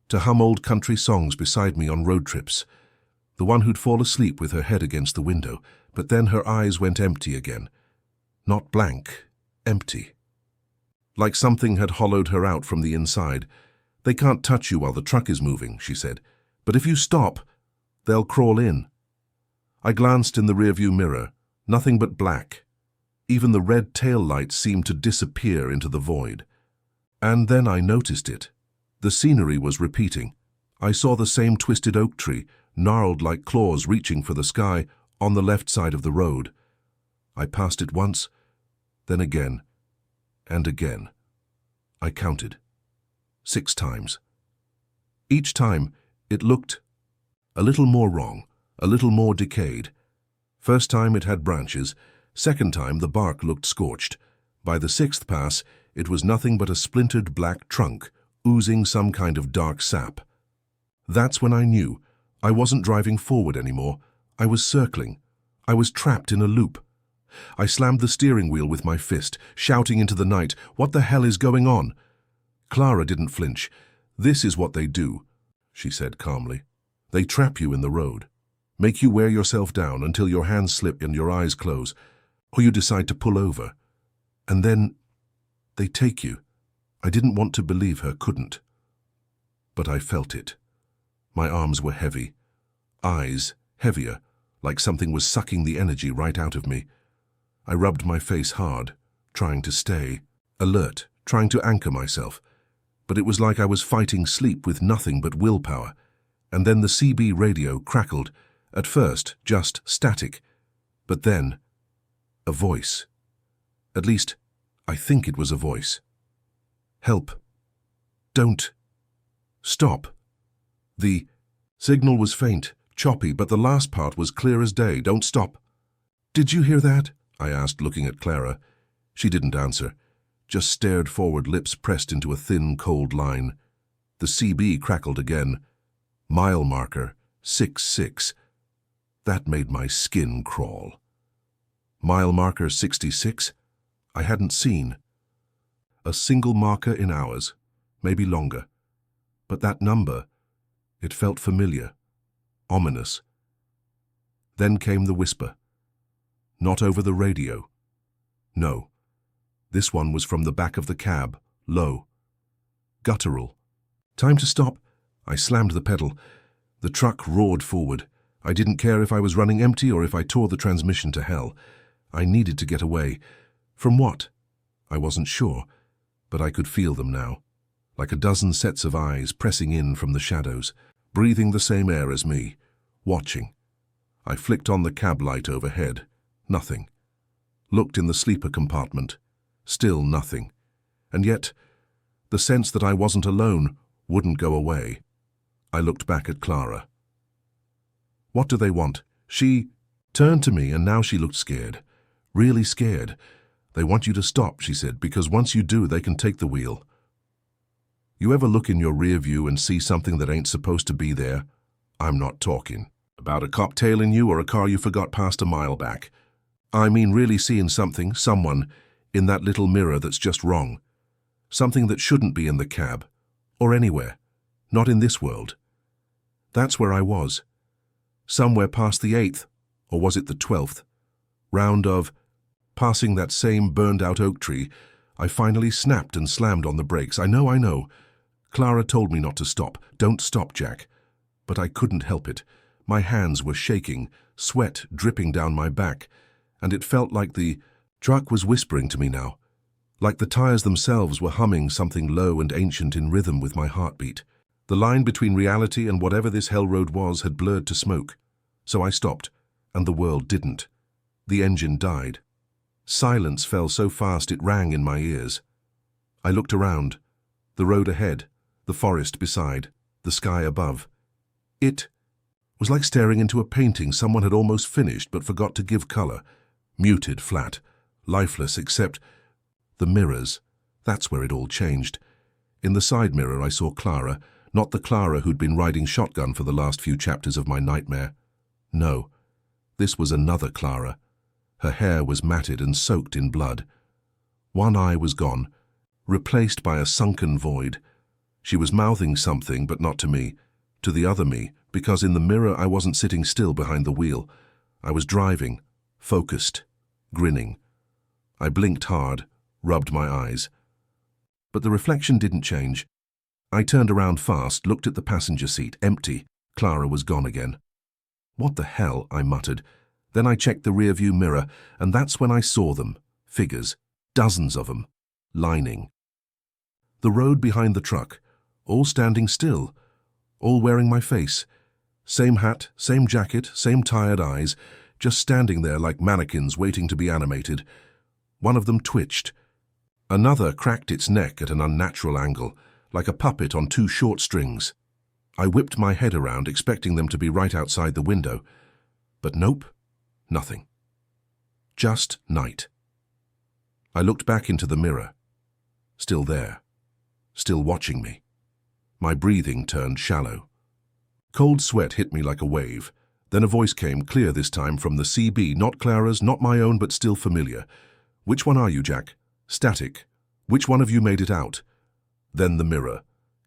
to hum old country songs beside me on road trips, the one who'd fall asleep with her head against the window, but then her eyes went empty again. Not blank, empty. Like something had hollowed her out from the inside. "They can't touch you while the truck is moving," she said. "But if you stop, they'll crawl in." I glanced in the rearview mirror. Nothing but black. Even the red tail lights seemed to disappear into the void. And then I noticed it. The scenery was repeating. I saw the same twisted oak tree, gnarled like claws reaching for the sky, on the left side of the road. I passed it once, then again, and again. I counted. 6 times. Each time, it looked a little more wrong, a little more decayed. First time it had branches, second time the bark looked scorched. By the 6th pass, it was nothing but a splintered black trunk, oozing some kind of dark sap. That's when I knew. I wasn't driving forward anymore. I was circling. I was trapped in a loop. I slammed the steering wheel with my fist, shouting into the night, "What the hell is going on?" Clara didn't flinch. "This is what they do," she said calmly. "They trap you in the road, make you wear yourself down until your hands slip and your eyes close, or you decide to pull over. And then they take you." I didn't want to believe her couldn't. But I felt it. My arms were heavy, eyes heavier, like something was sucking the energy right out of me. I rubbed my face hard, trying to stay alert, trying to anchor myself. But it was like I was fighting sleep with nothing but willpower. And then the CB radio crackled, at first just static, but then a voice. At least, I think it was a voice. Help. Don't. Stop. The signal was faint, choppy, but the last part was clear as day. Don't stop. Did you hear that? I asked, looking at Clara. She didn't answer, just stared forward, lips pressed into a thin, cold line. The CB crackled again. Mile marker, 66. That made my skin crawl. Mile marker 66? I hadn't seen. A single marker in hours, maybe longer. But that number, it felt familiar, ominous. Then came the whisper. Not over the radio. No. This one was from the back of the cab, low. Guttural. Time to stop. I slammed the pedal. The truck roared forward. I didn't care if I was running empty or if I tore the transmission to hell. I needed to get away. From what? I wasn't sure, but I could feel them now, like a dozen sets of eyes pressing in from the shadows, breathing the same air as me, watching. I flicked on the cab light overhead. Nothing. Looked in the sleeper compartment. Still nothing. And yet, the sense that I wasn't alone wouldn't go away. I looked back at Clara. What do they want? She turned to me, and now she looked scared. Really scared. They want you to stop, she said, because once you do, they can take the wheel. You ever look in your rear view and see something that ain't supposed to be there? I'm not talking about a cop tailing you or a car you forgot passed a mile back. I mean really seeing something, someone, in that little mirror that's just wrong. Something that shouldn't be in the cab, or anywhere. Not in this world. That's where I was. Somewhere past the 8th, or was it the 12th, round of passing that same burned-out oak tree. I finally snapped and slammed on the brakes. I know. Clara told me not to stop. Don't stop, Jack. But I couldn't help it. My hands were shaking, sweat dripping down my back, and it felt like the truck was whispering to me now, like the tires themselves were humming something low and ancient in rhythm with my heartbeat. The line between reality and whatever this hell road was had blurred to smoke. So I stopped, and the world didn't. The engine died. Silence fell so fast it rang in my ears. I looked around. The road ahead, the forest beside, the sky above. It was like staring into a painting someone had almost finished but forgot to give color. Muted, flat, lifeless, except the mirrors. That's where it all changed. In the side mirror I saw Clara, not the Clara who'd been riding shotgun for the last few chapters of my nightmare. No, this was another Clara. Her hair was matted and soaked in blood. One eye was gone, replaced by a sunken void. She was mouthing something, but not to me, to the other me, because in the mirror I wasn't sitting still behind the wheel. I was driving, focused, grinning. I blinked hard, rubbed my eyes. But the reflection didn't change. I turned around fast, looked at the passenger seat, empty. Clara was gone again. What the hell, I muttered. Then I checked the rearview mirror, and that's when I saw them, figures, dozens of them, lining the road behind the truck, all standing still, all wearing my face. Same hat, same jacket, same tired eyes, just standing there like mannequins waiting to be animated. One of them twitched. Another cracked its neck at an unnatural angle, like a puppet on two short strings. I whipped my head around, expecting them to be right outside the window. But nope, nothing. Just night. I looked back into the mirror. Still there. Still watching me. My breathing turned shallow. Cold sweat hit me like a wave. Then a voice came, clear this time, from the CB, not Clara's, not my own, but still familiar. Which one are you, Jack? Static. Which one of you made it out? Then the mirror.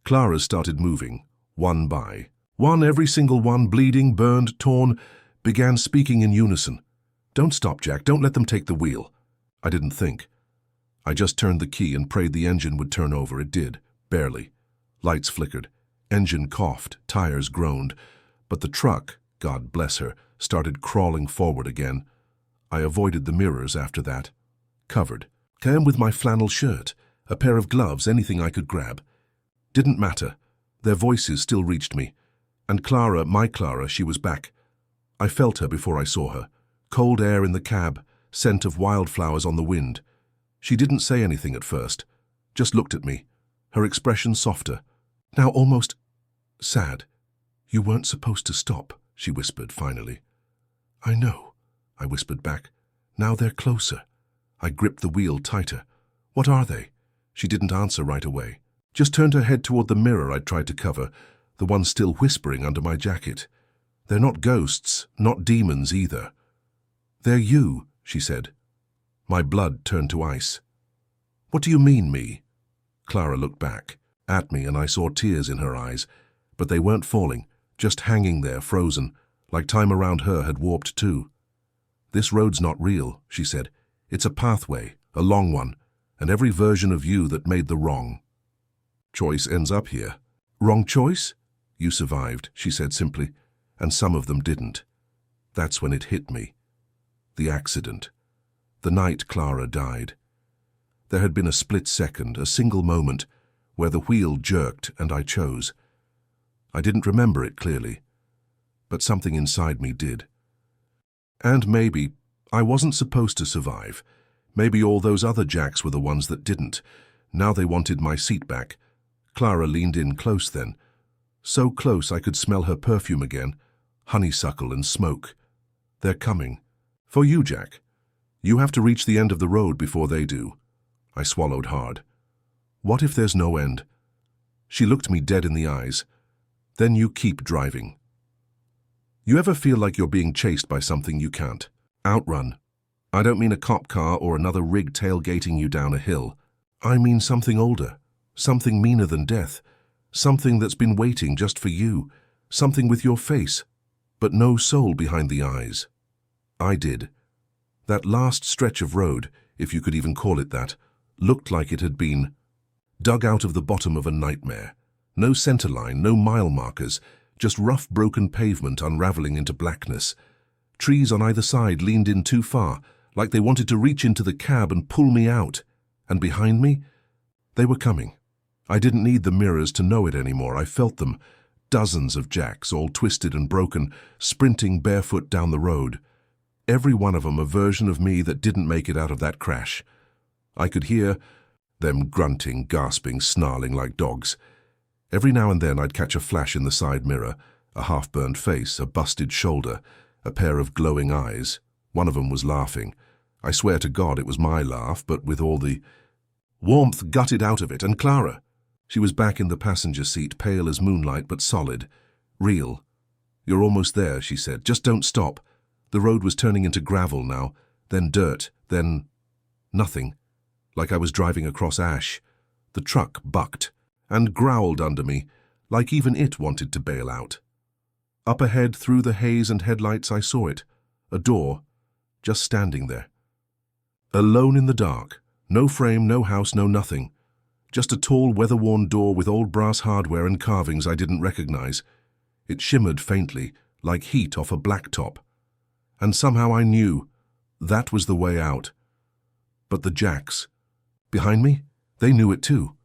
Clara's started moving, one by one, every single one, bleeding, burned, torn, began speaking in unison. Don't stop, Jack. Don't let them take the wheel. I didn't think. I just turned the key and prayed the engine would turn over. It did, barely. Lights flickered. Engine coughed. Tires groaned. But the truck God bless her, started crawling forward again. I avoided the mirrors after that. Covered. Came with my flannel shirt, a pair of gloves, anything I could grab. Didn't matter. Their voices still reached me. And Clara, my Clara, she was back. I felt her before I saw her. Cold air in the cab, scent of wildflowers on the wind. She didn't say anything at first, just looked at me, her expression softer, now almost sad. "You weren't supposed to stop," she whispered finally. "I know," I whispered back. "Now they're closer." I gripped the wheel tighter. "What are they?" She didn't answer right away. Just turned her head toward the mirror I'd tried to cover, the one still whispering under my jacket. "They're not ghosts, not demons either." "They're you," she said. My blood turned to ice. "What do you mean, me?" Clara looked back at me, and I saw tears in her eyes, but they weren't falling, just hanging there, frozen, like time around her had warped too. "This road's not real," she said. "It's a pathway, a long one, and every version of you that made the wrong choice ends up here." "Wrong choice?" "You survived," she said simply, "and some of them didn't." That's when it hit me. The accident. The night Clara died. There had been a split second, a single moment, where the wheel jerked and I chose. I didn't remember it clearly, but something inside me did. And maybe I wasn't supposed to survive. Maybe all those other Jacks were the ones that didn't. Now they wanted my seat back. Clara leaned in close then. So close I could smell her perfume again, honeysuckle and smoke. "They're coming. For you, Jack. You have to reach the end of the road before they do." I swallowed hard. "What if there's no end?" She looked me dead in the eyes. "Then you keep driving." You ever feel like you're being chased by something you can't outrun? I don't mean a cop car or another rig tailgating you down a hill. I mean something older, something meaner than death, something that's been waiting just for you, something with your face, but no soul behind the eyes. I did. That last stretch of road, if you could even call it that, looked like it had been dug out of the bottom of a nightmare. No center line, no mile markers, just rough broken pavement unraveling into blackness. Trees on either side leaned in too far, like they wanted to reach into the cab and pull me out. And behind me, they were coming. I didn't need the mirrors to know it anymore. I felt them. Dozens of Jacks, all twisted and broken, sprinting barefoot down the road. Every one of them a version of me that didn't make it out of that crash. I could hear them grunting, gasping, snarling like dogs. Every now and then I'd catch a flash in the side mirror, a half-burned face, a busted shoulder, a pair of glowing eyes. One of them was laughing. I swear to God it was my laugh, but with all the warmth gutted out of it. And Clara. She was back in the passenger seat, pale as moonlight, but solid. Real. "You're almost there," she said. "Just don't stop." The road was turning into gravel now, then dirt, then nothing. Like I was driving across ash. The truck bucked and growled under me, like even it wanted to bail out. Up ahead, through the haze and headlights, I saw it. A door, just standing there. Alone in the dark. No frame, no house, no nothing. Just a tall, weather-worn door with old brass hardware and carvings I didn't recognize. It shimmered faintly, like heat off a blacktop. And somehow I knew that was the way out. But the Jacks, behind me, they knew it too.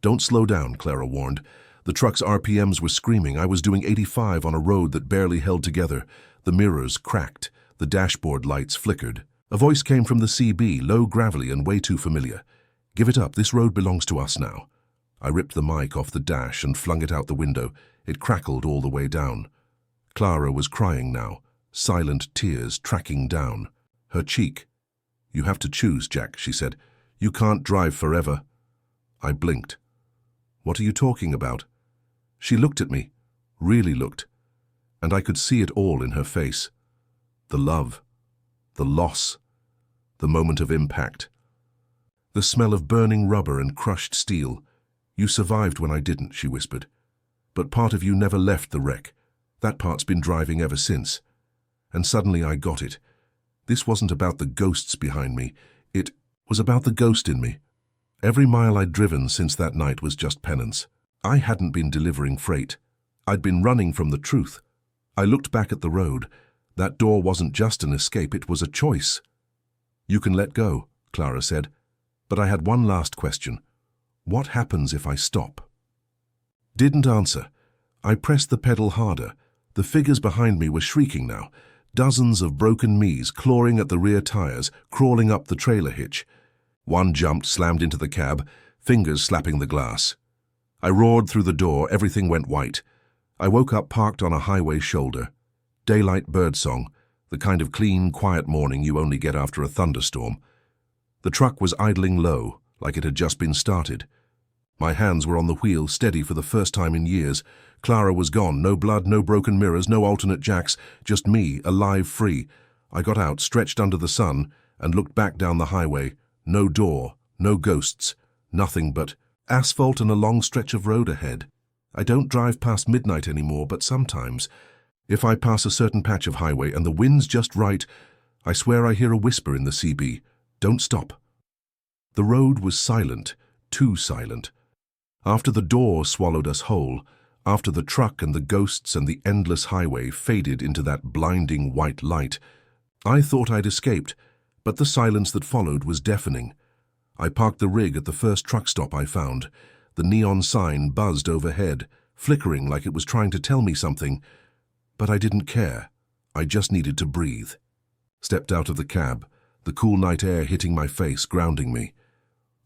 "Don't slow down," Clara warned. The truck's RPMs were screaming. I was doing 85 on a road that barely held together. The mirrors cracked. The dashboard lights flickered. A voice came from the CB, low, gravelly, and way too familiar. "Give it up. This road belongs to us now." I ripped the mic off the dash and flung it out the window. It crackled all the way down. Clara was crying now, silent tears tracking down. Her cheek. "You have to choose, Jack," she said. "You can't drive forever." I blinked. "What are you talking about?" She looked at me, really looked, and I could see it all in her face. The love, the loss, the moment of impact. The smell of burning rubber and crushed steel. "You survived when I didn't," she whispered. "But part of you never left the wreck. That part's been driving ever since." And suddenly I got it. This wasn't about the ghosts behind me. It was about the ghost in me. Every mile I'd driven since that night was just penance. I hadn't been delivering freight. I'd been running from the truth. I looked back at the road. That door wasn't just an escape, it was a choice. "You can let go," Clara said. But I had one last question. "What happens if I stop?" Didn't answer. I pressed the pedal harder. The figures behind me were shrieking now. Dozens of broken me's clawing at the rear tires, crawling up the trailer hitch. One jumped, slammed into the cab, fingers slapping the glass. I roared through the door, everything went white. I woke up parked on a highway shoulder. Daylight birdsong, the kind of clean, quiet morning you only get after a thunderstorm. The truck was idling low, like it had just been started. My hands were on the wheel, steady for the first time in years. Clara was gone, no blood, no broken mirrors, no alternate jacks, just me, alive, free. I got out, stretched under the sun, and looked back down the highway. No door, no ghosts, nothing but asphalt and a long stretch of road ahead. I don't drive past midnight anymore, but sometimes, if I pass a certain patch of highway and the wind's just right, I swear I hear a whisper in the CB, "Don't stop." The road was silent, too silent. After the door swallowed us whole, after the truck and the ghosts and the endless highway faded into that blinding white light, I thought I'd escaped, but the silence that followed was deafening. I parked the rig at the first truck stop I found. The neon sign buzzed overhead, flickering like it was trying to tell me something, but I didn't care. I just needed to breathe. Stepped out of the cab, the cool night air hitting my face, grounding me.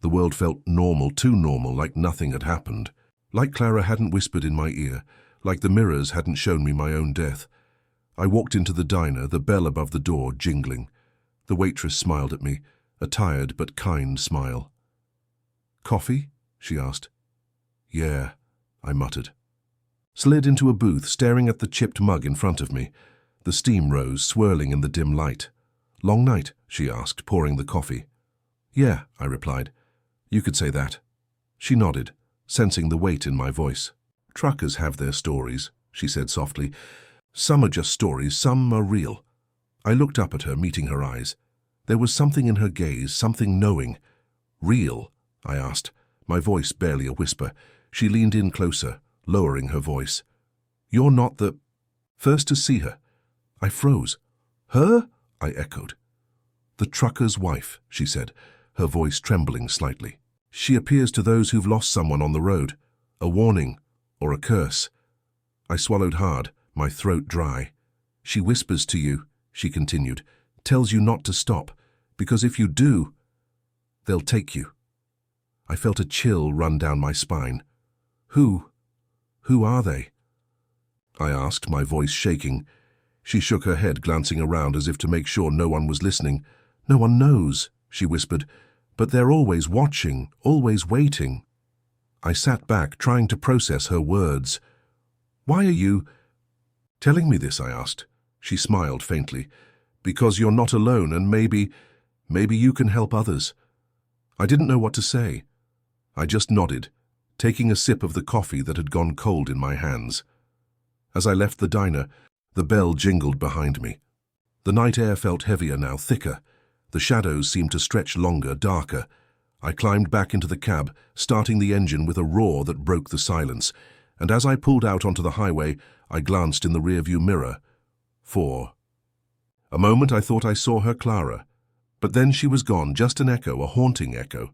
The world felt normal, too normal, like nothing had happened. Like Clara hadn't whispered in my ear, like the mirrors hadn't shown me my own death. I walked into the diner, the bell above the door jingling. The waitress smiled at me, a tired but kind smile. "Coffee?" she asked. "Yeah," I muttered. Slid into a booth, staring at the chipped mug in front of me. The steam rose, swirling in the dim light. "Long night?" she asked, pouring the coffee. "Yeah," I replied. "You could say that." She nodded, sensing the weight in my voice. "Truckers have their stories," she said softly. "Some are just stories, some are real." I looked up at her, meeting her eyes. There was something in her gaze, something knowing. "Real?" I asked, my voice barely a whisper. She leaned in closer, lowering her voice. "You're not the—" First to see her. I froze. "Her?" I echoed. "The trucker's wife," she said, her voice trembling slightly. "She appears to those who've lost someone on the road. A warning, or a curse." I swallowed hard, my throat dry. "She whispers to you," she continued, "tells you not to stop, because if you do, they'll take you." I felt a chill run down my spine. Who are they?" I asked, my voice shaking. She shook her head, glancing around as if to make sure no one was listening. "No one knows," she whispered, "but they're always watching, always waiting." I sat back, trying to process her words. "Why are you telling me this?" I asked. She smiled faintly. "Because you're not alone, and maybe you can help others." I didn't know what to say. I just nodded, taking a sip of the coffee that had gone cold in my hands. As I left the diner, the bell jingled behind me. The night air felt heavier now, thicker. The shadows seemed to stretch longer, darker. I climbed back into the cab, starting the engine with a roar that broke the silence, and as I pulled out onto the highway, I glanced in the rearview mirror. 4. A moment I thought I saw her Clara, but then she was gone, just an echo, a haunting echo.